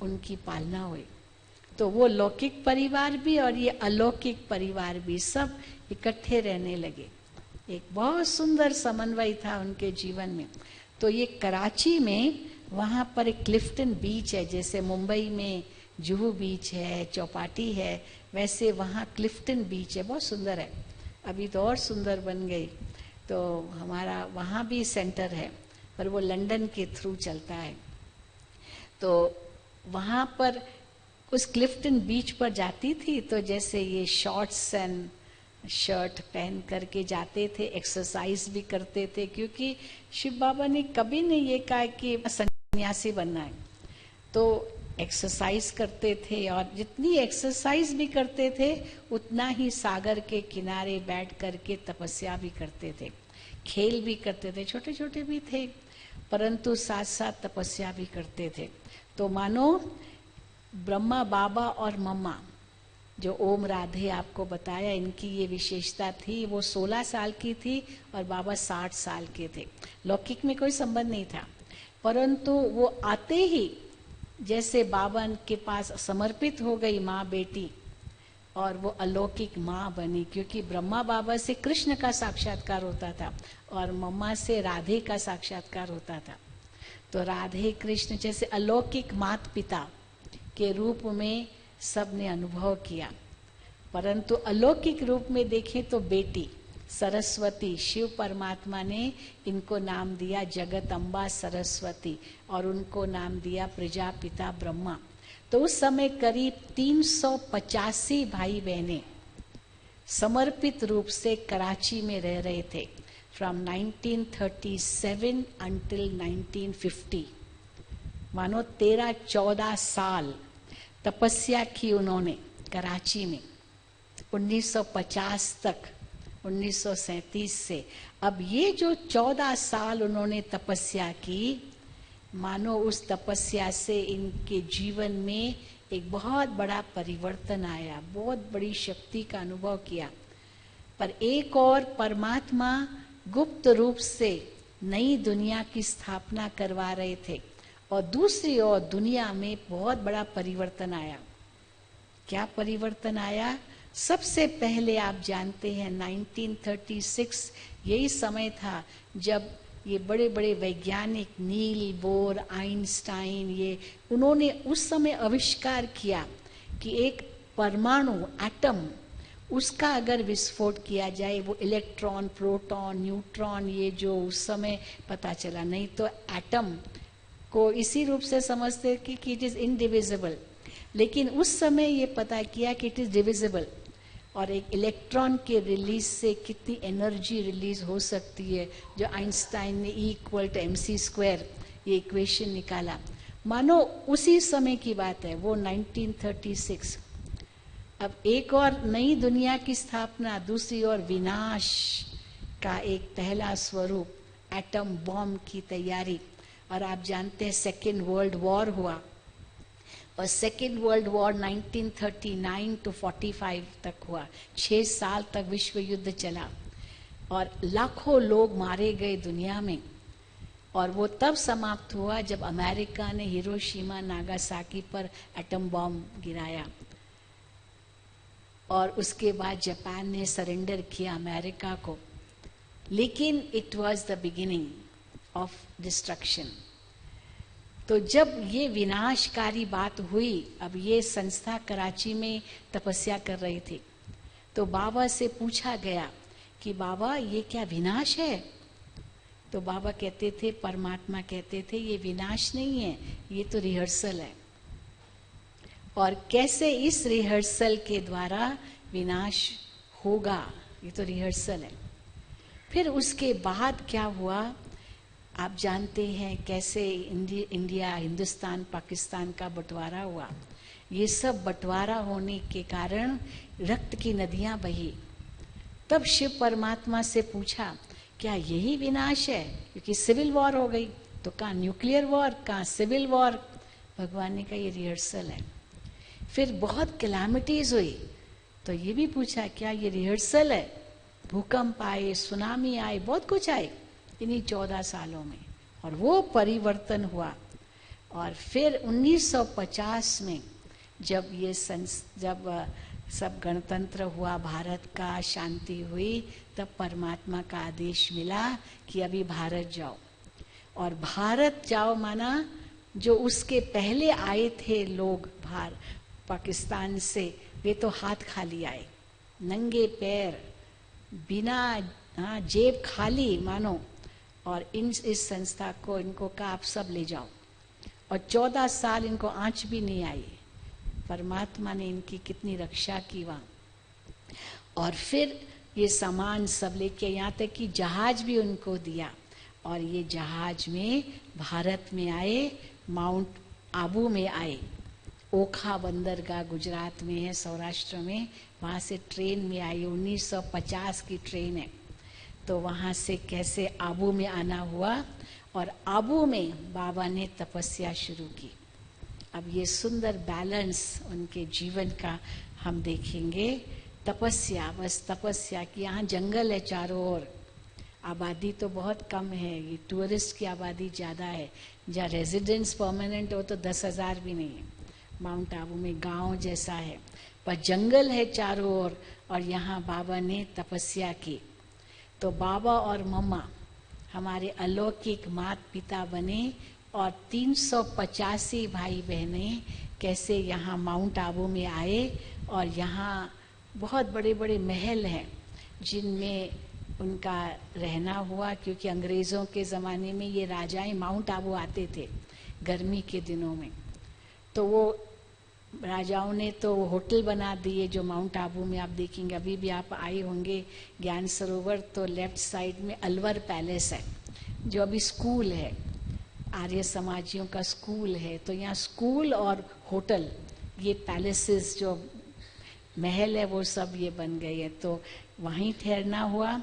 उनकी पालना हुई। तो वो लौकिक परिवार भी और ये अलौकिक परिवार भी सब इकट्ठे रहने लगे। एक बहुत सुंदर समन्वय था उनके जीवन में। तो ये कराची में वहां पर एक क्लिफ्टन बीच है, जैसे मुंबई में जुहू बीच है, चौपाटी है, वैसे वहाँ क्लिफ्टन बीच है, बहुत सुंदर है। अभी तो और सुंदर बन गई। तो हमारा वहाँ भी सेंटर है, पर वो लंदन के थ्रू चलता है। तो वहाँ पर उस क्लिफ्टन बीच पर जाती थी, तो जैसे ये शॉर्ट्स एंड शर्ट पहन करके जाते थे, एक्सरसाइज भी करते थे, क्योंकि शिव बाबा ने कभी नहीं ये कहा कि सन्यासी बनना है। तो एक्सरसाइज करते थे, और जितनी एक्सरसाइज भी करते थे उतना ही सागर के किनारे बैठ करके तपस्या भी करते थे, खेल भी करते थे, छोटे छोटे भी थे, परंतु साथ साथ तपस्या भी करते थे। तो मानो ब्रह्मा बाबा और मम्मा, जो ओम राधे आपको बताया, इनकी ये विशेषता थी। वो 16 साल की थी और बाबा 60 साल के थे। लौकिक में कोई संबंध नहीं था, परंतु वो आते ही जैसे बाबा के पास समर्पित हो गई माँ बेटी, और वो अलौकिक माँ बनी, क्योंकि ब्रह्मा बाबा से कृष्ण का साक्षात्कार होता था और मम्मा से राधे का साक्षात्कार होता था। तो राधे कृष्ण जैसे अलौकिक माता पिता के रूप में सबने अनुभव किया। परंतु अलौकिक रूप में देखें तो बेटी सरस्वती, शिव परमात्मा ने इनको नाम दिया जगत अम्बा सरस्वती, और उनको नाम दिया प्रजापिता ब्रह्मा। तो उस समय करीब 385 भाई बहनें समर्पित रूप से कराची में रह रहे थे। फ्रॉम 1937 until 1950, मानो 13-14 साल तपस्या की उन्होंने कराची में 1950 तक, 1937 से। अब ये जो 14 साल उन्होंने तपस्या की, मानो उस तपस्या से इनके जीवन में एक बहुत बड़ा परिवर्तन आया, बहुत बड़ी शक्ति का अनुभव किया। पर एक और परमात्मा गुप्त रूप से नई दुनिया की स्थापना करवा रहे थे, और दूसरी ओर दुनिया में बहुत बड़ा परिवर्तन आया। क्या परिवर्तन आया? सबसे पहले आप जानते हैं 1936 यही समय था जब ये बड़े बड़े वैज्ञानिक नील बोर, आइंस्टाइन, ये उन्होंने उस समय आविष्कार किया कि एक परमाणु, एटम, उसका अगर विस्फोट किया जाए, वो इलेक्ट्रॉन, प्रोटॉन, न्यूट्रॉन, ये जो उस समय पता चला। नहीं तो एटम को इसी रूप से समझते कि इट इज इनडिविजिबल, लेकिन उस समय ये पता किया कि इट इज डिविजिबल, और एक इलेक्ट्रॉन के रिलीज से कितनी एनर्जी रिलीज हो सकती है, जो आइंस्टाइन ने E=mc², ये इक्वेशन निकाला। मानो उसी समय की बात है, वो 1936। अब एक और नई दुनिया की स्थापना, दूसरी ओर विनाश का एक पहला स्वरूप, एटम बॉम्ब की तैयारी। और आप जानते हैं सेकेंड वर्ल्ड वॉर हुआ, और सेकेंड वर्ल्ड वॉर 1939 to 45 तक हुआ। 6 साल तक विश्व युद्ध चला और लाखों लोग मारे गए दुनिया में। और वो तब समाप्त हुआ जब अमेरिका ने हिरोशिमा नागासाकी पर एटम बॉम्ब गिराया, और उसके बाद जापान ने सरेंडर किया अमेरिका को। लेकिन it was the beginning of destruction. तो जब ये विनाशकारी बात हुई, अब ये संस्था कराची में तपस्या कर रही थी, तो बाबा से पूछा गया कि बाबा ये क्या विनाश है? तो बाबा कहते थे, परमात्मा कहते थे, ये विनाश नहीं है, ये तो रिहर्सल है। और कैसे इस रिहर्सल के द्वारा विनाश होगा, ये तो रिहर्सल है। फिर उसके बाद क्या हुआ, आप जानते हैं कैसे इंडिया, हिंदुस्तान, पाकिस्तान का बंटवारा हुआ। ये सब बंटवारा होने के कारण रक्त की नदियां बही। तब शिव परमात्मा से पूछा, क्या यही विनाश है? क्योंकि सिविल वॉर हो गई, तो कहाँ न्यूक्लियर वॉर, कहाँ सिविल वॉर। भगवान ने कहा ये रिहर्सल है। फिर बहुत कैलामिटीज हुई, तो ये भी पूछा, क्या ये रिहर्सल है? भूकंप आए, सुनामी आए, बहुत कुछ आए इन्हीं 14 सालों में, और वो परिवर्तन हुआ। और फिर 1950 में जब ये जब सब गणतंत्र हुआ, भारत का शांति हुई, तब परमात्मा का आदेश मिला कि अभी भारत जाओ। और भारत जाओ माना जो उसके पहले आए थे लोग पाकिस्तान से, वे तो हाथ खाली आए, नंगे पैर, बिना जेब खाली मानो। और इस संस्था को इनको कहा आप सब ले जाओ, और 14 साल इनको आंच भी नहीं आई। परमात्मा ने इनकी कितनी रक्षा की वहां। और फिर ये सामान सब लेके, यहाँ तक कि जहाज भी उनको दिया, और ये जहाज में भारत में आए, माउंट आबू में आए। ओखा बंदरगाह गुजरात में है, सौराष्ट्र में, वहां से ट्रेन में आई, 1950 की ट्रेन है। तो वहां से कैसे आबू में आना हुआ, और आबू में बाबा ने तपस्या शुरू की। अब ये सुंदर बैलेंस उनके जीवन का हम देखेंगे। तपस्या, बस तपस्या की। यहाँ जंगल है चारों ओर, आबादी तो बहुत कम है, ये टूरिस्ट की आबादी ज़्यादा है। जहाँ रेजिडेंट्स परमानेंट हो तो 10,000 भी नहीं है। माउंट आबू में गांव जैसा है, पर जंगल है चारों ओर, और यहाँ बाबा ने तपस्या की। तो बाबा और मम्मा हमारे अलौकिक माता पिता बने, और 385 भाई बहने कैसे यहाँ माउंट आबू में आए। और यहाँ बहुत बड़े बड़े महल हैं जिनमें उनका रहना हुआ, क्योंकि अंग्रेज़ों के ज़माने में ये राजाएं माउंट आबू आते थे गर्मी के दिनों में। तो वो राजाओं ने तो होटल बना दिए जो माउंट आबू में आप देखेंगे, अभी भी आप आए होंगे ज्ञान सरोवर तो लेफ्ट साइड में अलवर पैलेस है जो अभी स्कूल है, आर्य समाजियों का स्कूल है। तो यहाँ स्कूल और होटल, ये पैलेसेस जो महल है वो सब ये बन गए है। तो वहीं ठहरना हुआ।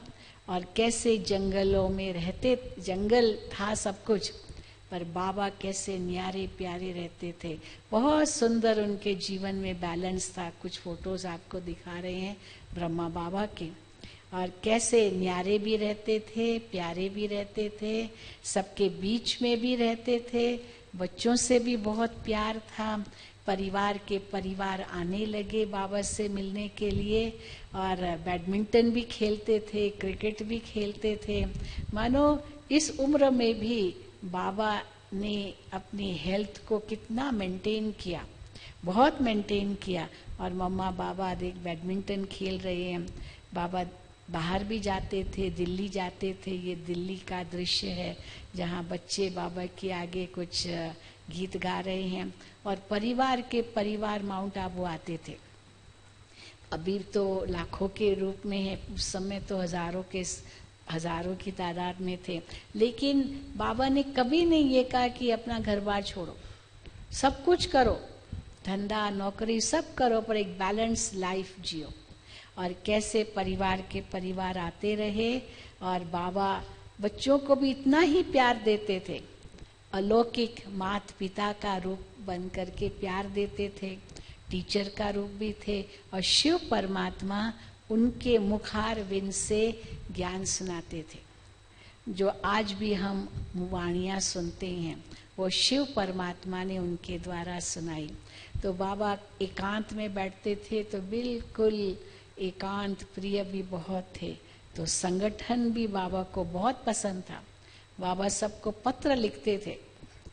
और कैसे जंगलों में रहते, जंगल था सब कुछ, पर बाबा कैसे न्यारे प्यारे रहते थे। बहुत सुंदर उनके जीवन में बैलेंस था। कुछ फोटोज आपको दिखा रहे हैं ब्रह्मा बाबा के। और कैसे न्यारे भी रहते थे, प्यारे भी रहते थे, सबके बीच में भी रहते थे, बच्चों से भी बहुत प्यार था। परिवार के परिवार आने लगे बाबा से मिलने के लिए, और बैडमिंटन भी खेलते थे, क्रिकेट भी खेलते थे। मानो इस उम्र में भी बाबा ने अपनी हेल्थ को कितना मेंटेन किया, बहुत मेंटेन किया। और मम्मा बाबा देख बैडमिंटन खेल रहे हैं, बाबा बाहर भी जाते थे, दिल्ली जाते थे। ये दिल्ली का दृश्य है जहाँ बच्चे बाबा के आगे कुछ गीत गा रहे हैं। और परिवार के परिवार माउंट आबू आते थे। अभी तो लाखों के रूप में है, उस समय तो हजारों की तादाद में थे। लेकिन बाबा ने कभी नहीं ये कहा कि अपना घर बार छोड़ो, सब कुछ करो, धंधा नौकरी सब करो, पर एक बैलेंस लाइफ जियो। और कैसे परिवार के परिवार आते रहे, और बाबा बच्चों को भी इतना ही प्यार देते थे, अलौकिक माता पिता का रूप बन करके प्यार देते थे, टीचर का रूप भी थे। और शिव परमात्मा उनके मुखार विंद से ज्ञान सुनाते थे। जो आज भी हम वाणियाँ सुनते हैं वो शिव परमात्मा ने उनके द्वारा सुनाई। तो बाबा एकांत में बैठते थे तो बिल्कुल एकांत प्रिय भी बहुत थे। तो संगठन भी बाबा को बहुत पसंद था। बाबा सबको पत्र लिखते थे,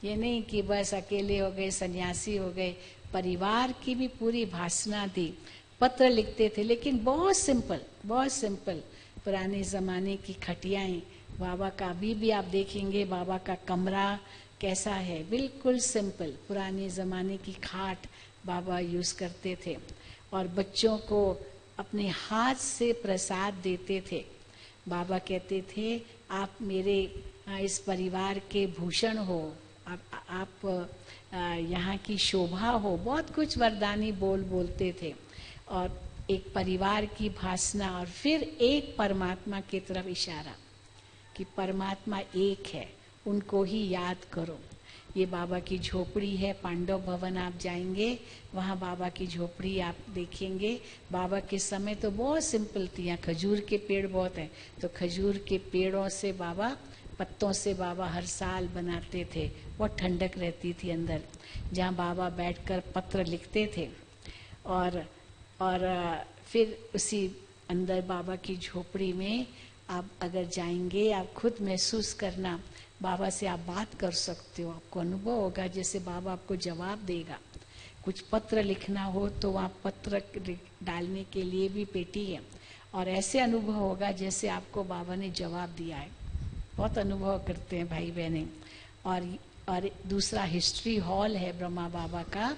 ये नहीं कि बस अकेले हो गए, सन्यासी हो गए, परिवार की भी पूरी भाषणा दी, पत्र लिखते थे। लेकिन बहुत सिंपल, बहुत सिंपल। पुराने ज़माने की खटियाएं, बाबा का अभी भी आप देखेंगे बाबा का कमरा कैसा है, बिल्कुल सिंपल। पुराने ज़माने की खाट बाबा यूज़ करते थे। और बच्चों को अपने हाथ से प्रसाद देते थे। बाबा कहते थे आप मेरे इस परिवार के भूषण हो, आप यहाँ की शोभा हो, बहुत कुछ वरदानी बोलते थे। और एक परिवार की भाषणा, और फिर एक परमात्मा की तरफ इशारा कि परमात्मा एक है, उनको ही याद करो। ये बाबा की झोपड़ी है, पांडव भवन आप जाएंगे वहाँ बाबा की झोपड़ी आप देखेंगे। बाबा के समय तो बहुत सिंपल थी, यहाँ खजूर के पेड़ बहुत हैं, तो खजूर के पेड़ों से बाबा, पत्तों से बाबा हर साल बनाते थे। बहुत ठंडक रहती थी अंदर, जहाँ बाबा बैठकर पत्र लिखते थे। और फिर उसी अंदर बाबा की झोपड़ी में आप अगर जाएंगे, आप खुद महसूस करना, बाबा से आप बात कर सकते हो, आपको अनुभव होगा जैसे बाबा आपको जवाब देगा। कुछ पत्र लिखना हो तो वहाँ पत्र डालने के लिए भी पेटी है, और ऐसे अनुभव होगा जैसे आपको बाबा ने जवाब दिया है। बहुत अनुभव करते हैं भाई बहनें। और दूसरा हिस्ट्री हॉल है ब्रह्मा बाबा का,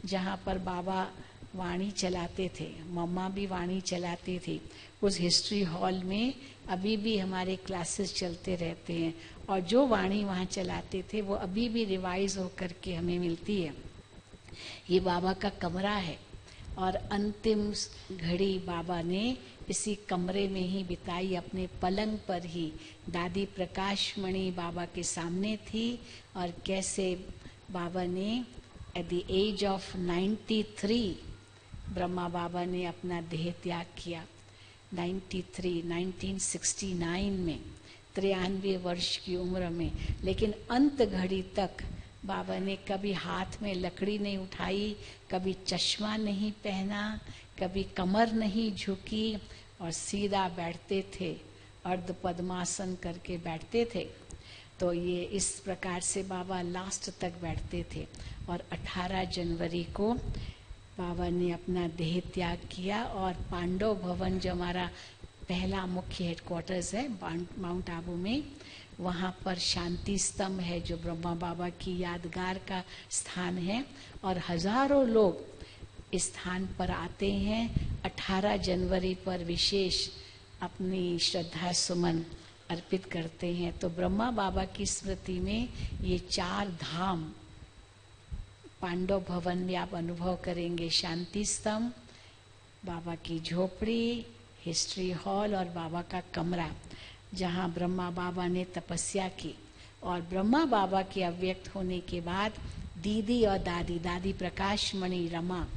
जहाँ पर बाबा वाणी चलाते थे, मम्मा भी वाणी चलाती थी। उस हिस्ट्री हॉल में अभी भी हमारे क्लासेस चलते रहते हैं, और जो वाणी वहाँ चलाते थे वो अभी भी रिवाइज होकर के हमें मिलती है। ये बाबा का कमरा है, और अंतिम घड़ी बाबा ने इसी कमरे में ही बिताई, अपने पलंग पर ही। दादी प्रकाशमणि बाबा के सामने थी, और कैसे बाबा ने at the age of 93 Brahma Baba ने अपना देह त्याग किया। 1969 में, 93 वर्ष की उम्र में। लेकिन अंत घड़ी तक बाबा ने कभी हाथ में लकड़ी नहीं उठाई, कभी चश्मा नहीं पहना, कभी कमर नहीं झुकी, और सीधा बैठते थे, अर्ध पद्मासन करके बैठते थे। तो ये इस प्रकार से बाबा लास्ट तक बैठते थे। और 18 जनवरी को बाबा ने अपना देह त्याग किया, और पांडव भवन जो हमारा पहला मुख्य हेडक्वार्टर्स है माउंट आबू में, वहाँ पर शांति स्तंभ है जो ब्रह्मा बाबा की यादगार का स्थान है। और हजारों लोग स्थान पर आते हैं, 18 जनवरी पर विशेष अपनी श्रद्धा सुमन अर्पित करते हैं। तो ब्रह्मा बाबा की स्मृति में ये 4 धाम पांडव भवन में आप अनुभव करेंगे। शांति स्तंभ, बाबा की झोपड़ी, हिस्ट्री हॉल और बाबा का कमरा, जहाँ ब्रह्मा बाबा ने तपस्या की। और ब्रह्मा बाबा के अव्यक्त होने के बाद दीदी और दादी, दादी प्रकाश मणि रमा,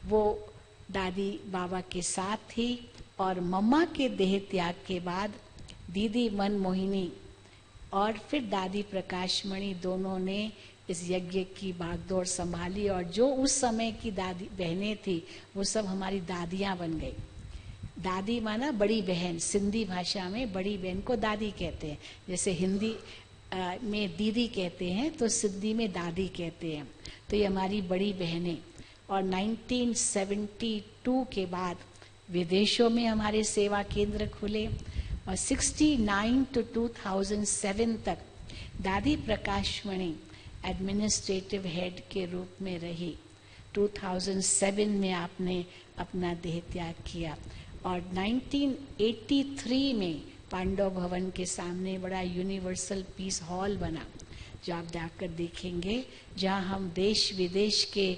वो दादी बाबा के साथ थी। और मम्मा के देह त्याग के बाद दीदी मनमोहिनी और फिर दादी प्रकाशमणि दोनों ने इस यज्ञ की भागदौड़ संभाली। और जो उस समय की दादी बहनें थी वो सब हमारी दादियां बन गई। दादी माना बड़ी बहन, सिंधी भाषा में बड़ी बहन को दादी कहते हैं। जैसे हिंदी में दीदी कहते हैं तो सिंधी में दादी कहते हैं। तो ये हमारी बड़ी बहनें। और 1972 के बाद विदेशों में हमारे सेवा केंद्र खुले। और 69 to 2007 तक दादी प्रकाशमणि एडमिनिस्ट्रेटिव हेड के रूप में रही। 2007 में आपने अपना देह त्याग किया। और 1983 में पांडव भवन के सामने बड़ा यूनिवर्सल पीस हॉल बना, जो आप जाकर देखेंगे, जहां हम देश विदेश के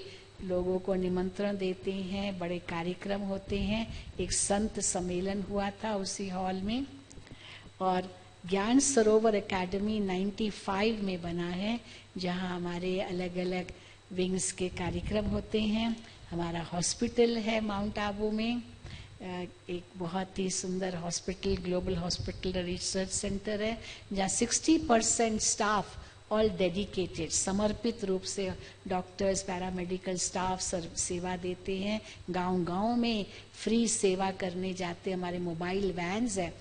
लोगों को निमंत्रण देते हैं, बड़े कार्यक्रम होते हैं। एक संत सम्मेलन हुआ था उसी हॉल में। और ज्ञान सरोवर एकेडमी 95 में बना है, जहां हमारे अलग अलग विंग्स के कार्यक्रम होते हैं। हमारा हॉस्पिटल है माउंट आबू में, एक बहुत ही सुंदर hospital, global hospital research centre है, जहाँ 60% स्टाफ ऑल डेडिकेटेड, समर्पित रूप से डॉक्टर्स, पैरामेडिकल स्टाफ सेवा देते हैं। गांव-गांव में फ्री सेवा करने जाते हैं। हमारे मोबाइल वैन्स है,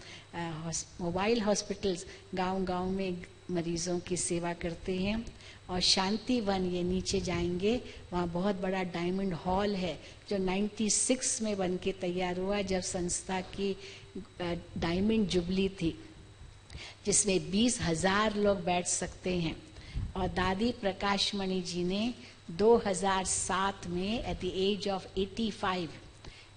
मोबाइल हॉस्पिटल्स गांव-गांव में मरीजों की सेवा करते हैं। और शांति वन, ये नीचे जाएंगे, वहाँ बहुत बड़ा डायमंड हॉल है, जो 96 में बन के तैयार हुआ, जब संस्था की डायमंड जुबली थी, जिसमें 20,000 लोग बैठ सकते हैं। और दादी प्रकाशमणि जी ने 2007 में at the age of 85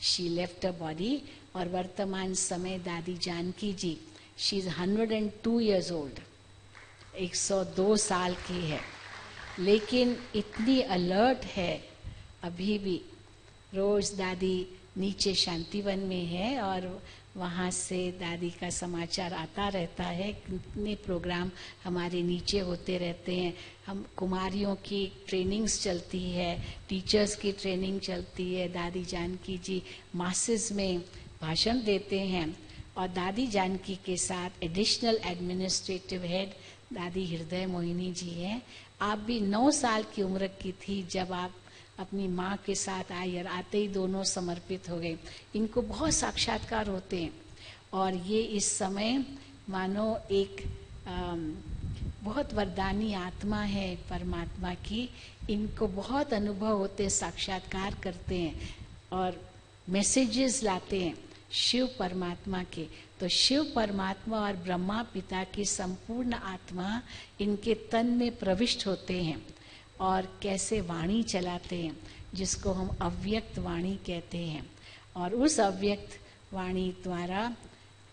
she left a body. और वर्तमान समय दादी Janki ji, she is 102 years old, 102 साल की है, लेकिन इतनी अलर्ट है अभी भी। रोज दादी नीचे शांतिवन में है और वहाँ से दादी का समाचार आता रहता है। कितने प्रोग्राम हमारे नीचे होते रहते हैं। हम कुमारियों की ट्रेनिंग्स चलती है, टीचर्स की ट्रेनिंग चलती है। दादी जानकी जी मासेस में भाषण देते हैं। और दादी जानकी के साथ एडिशनल एडमिनिस्ट्रेटिव हेड दादी हृदय मोहिनी जी हैं। आप भी 9 साल की उम्र की थी जब आप अपनी माँ के साथ आई, और आते ही दोनों समर्पित हो गए। इनको बहुत साक्षात्कार होते हैं और ये इस समय मानो एक बहुत वरदानी आत्मा है परमात्मा की। इनको बहुत अनुभव होते हैं, साक्षात्कार करते हैं और मैसेजेस लाते हैं शिव परमात्मा के। तो शिव परमात्मा और ब्रह्मा पिता की संपूर्ण आत्मा इनके तन में प्रविष्ट होते हैं और कैसे वाणी चलाते हैं, जिसको हम अव्यक्त वाणी कहते हैं। और उस अव्यक्त वाणी द्वारा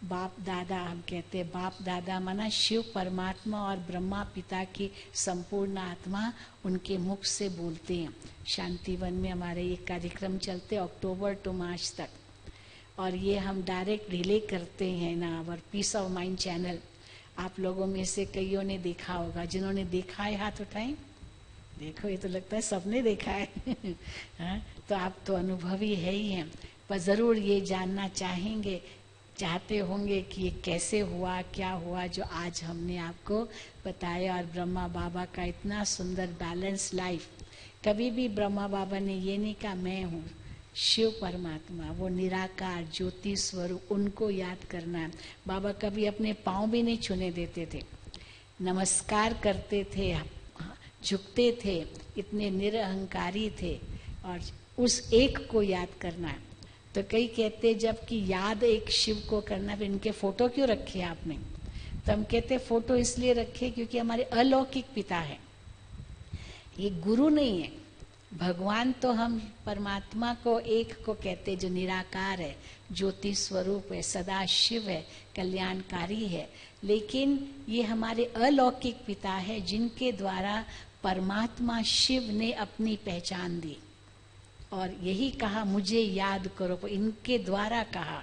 बाप दादा, हम कहते हैं बाप दादा माना शिव परमात्मा और ब्रह्मा पिता की संपूर्ण आत्मा उनके मुख से बोलते हैं। शांतिवन में हमारे ये कार्यक्रम चलते अक्टूबर टू मार्च तक, और ये हम डायरेक्ट रिले करते हैं ना our peace of mind channel. आप लोगों में से कईयों ने देखा होगा, जिन्होंने देखा है हाथ उठाएं। देखो, ये तो लगता है सबने देखा है हाँ? तो आप तो अनुभवी है ही हैं, पर जरूर ये जानना चाहते होंगे कि ये कैसे हुआ, क्या हुआ, जो आज हमने आपको बताया। और ब्रह्मा बाबा का इतना सुंदर बैलेंस लाइफ। कभी भी ब्रह्मा बाबा ने ये नहीं कहा मैं हूँ, शिव परमात्मा वो निराकार ज्योति स्वरूप, उनको याद करना है। बाबा कभी अपने पाँव भी नहीं छूने देते थे, नमस्कार करते थे, झुकते थे, इतने निरअहंकारी थे। और उस एक को याद करना है। तो कई कहते जबकि याद एक शिव को करना, फिर इनके फोटो क्यों रखे आपने? तो हम कहते फोटो इसलिए रखे क्योंकि हमारे अलौकिक पिता है, ये गुरु नहीं है, भगवान तो हम परमात्मा को एक को कहते जो निराकार है, ज्योति स्वरूप है, सदा शिव है, कल्याणकारी है। लेकिन ये हमारे अलौकिक पिता है जिनके द्वारा परमात्मा शिव ने अपनी पहचान दी और यही कहा मुझे याद करो, इनके द्वारा कहा।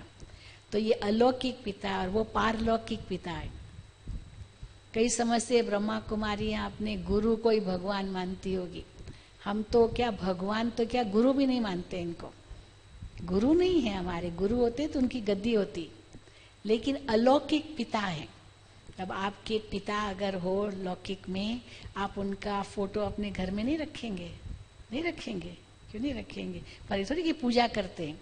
तो ये अलौकिक पिता और वो पारलौकिक पिता है। कई समझते ब्रह्मा कुमारी अपने गुरु को ही भगवान मानती होगी। हम तो क्या भगवान तो क्या गुरु भी नहीं मानते इनको। गुरु नहीं है हमारे, गुरु होते तो उनकी गद्दी होती, लेकिन अलौकिक पिता है। अब आपके पिता अगर हो लौकिक में, आप उनका फोटो अपने घर में नहीं रखेंगे? नहीं रखेंगे, क्यों नहीं रखेंगे? पर थोड़ी की पूजा करते हैं।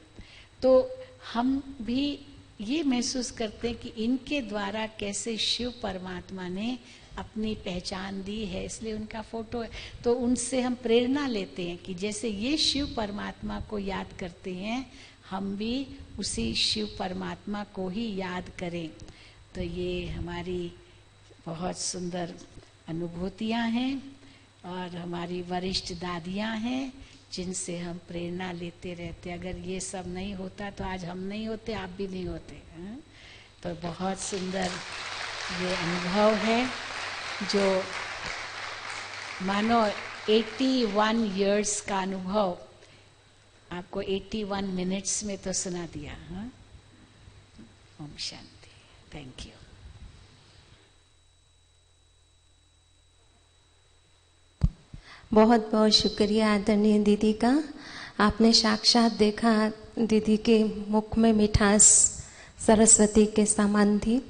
तो हम भी ये महसूस करते हैं कि इनके द्वारा कैसे शिव परमात्मा ने अपनी पहचान दी है, इसलिए उनका फोटो है। तो उनसे हम प्रेरणा लेते हैं कि जैसे ये शिव परमात्मा को याद करते हैं, हम भी उसी शिव परमात्मा को ही याद करें। तो ये हमारी बहुत सुंदर अनुभूतियाँ हैं और हमारी वरिष्ठ दादियाँ हैं जिनसे हम प्रेरणा लेते रहते। अगर ये सब नहीं होता तो आज हम नहीं होते, आप भी नहीं होते। तो बहुत सुंदर ये अनुभव है जो मानो 81 इयर्स का अनुभव आपको 81 मिनट्स में तो सुना दिया। ओम शांति। Thank you.
बहुत बहुत शुक्रिया आदरणीय दीदी का। आपने साक्षात देखा दीदी के मुख में मिठास सरस्वती के समान थी।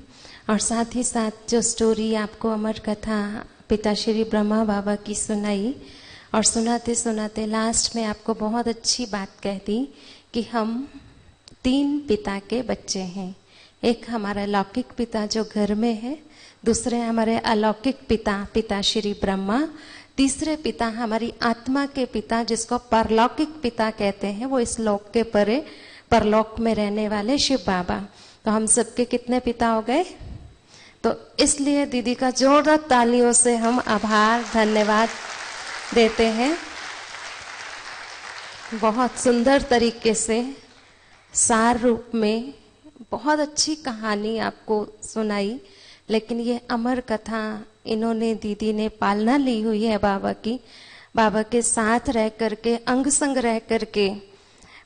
और साथ ही साथ जो स्टोरी आपको अमर कथा पिता श्री ब्रह्मा बाबा की सुनाई, और सुनाते सुनाते लास्ट में आपको बहुत अच्छी बात कह दी कि हम 3 पिता के बच्चे हैं। एक हमारा लौकिक पिता जो घर में है, दूसरे हमारे अलौकिक पिता पिता श्री ब्रह्मा, तीसरे पिता हमारी आत्मा के पिता जिसको परलौकिक पिता कहते हैं, वो इस लोक के परे परलोक में रहने वाले शिव बाबा। तो हम सबके कितने पिता हो गए? तो इसलिए दीदी का जोरदार तालियों से हम आभार धन्यवाद देते हैं। बहुत सुंदर तरीके से सार रूप में बहुत अच्छी कहानी आपको सुनाई। लेकिन ये अमर कथा इन्होंने दीदी ने पालना ली हुई है बाबा की। बाबा के साथ रह करके, अंग संग रह करके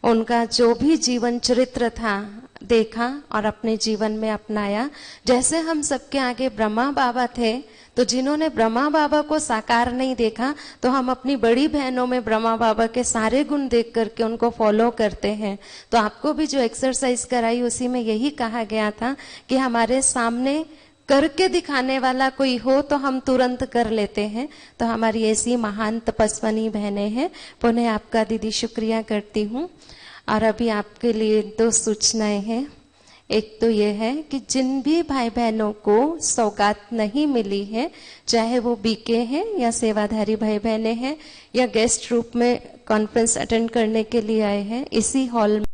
उनका जो भी जीवन चरित्र था देखा और अपने जीवन में अपनाया। जैसे हम सबके आगे ब्रह्मा बाबा थे, तो जिन्होंने ब्रह्मा बाबा को साकार नहीं देखा, तो हम अपनी बड़ी बहनों में ब्रह्मा बाबा के सारे गुण देख करके उनको फॉलो करते हैं। तो आपको भी जो एक्सरसाइज कराई उसी में यही कहा गया था कि हमारे सामने करके दिखाने वाला कोई हो तो हम तुरंत कर लेते हैं। तो हमारी ऐसी महान तपस्विनी बहनें हैं। पुनः आपका दीदी शुक्रिया करती हूँ। और अभी आपके लिए 2 सूचनाएं हैं। एक तो ये है कि जिन भी भाई बहनों को सौगात नहीं मिली है, चाहे वो बीके हैं या सेवाधारी भाई बहनें हैं या गेस्ट रूप में कॉन्फ्रेंस अटेंड करने के लिए आए हैं, इसी हॉल में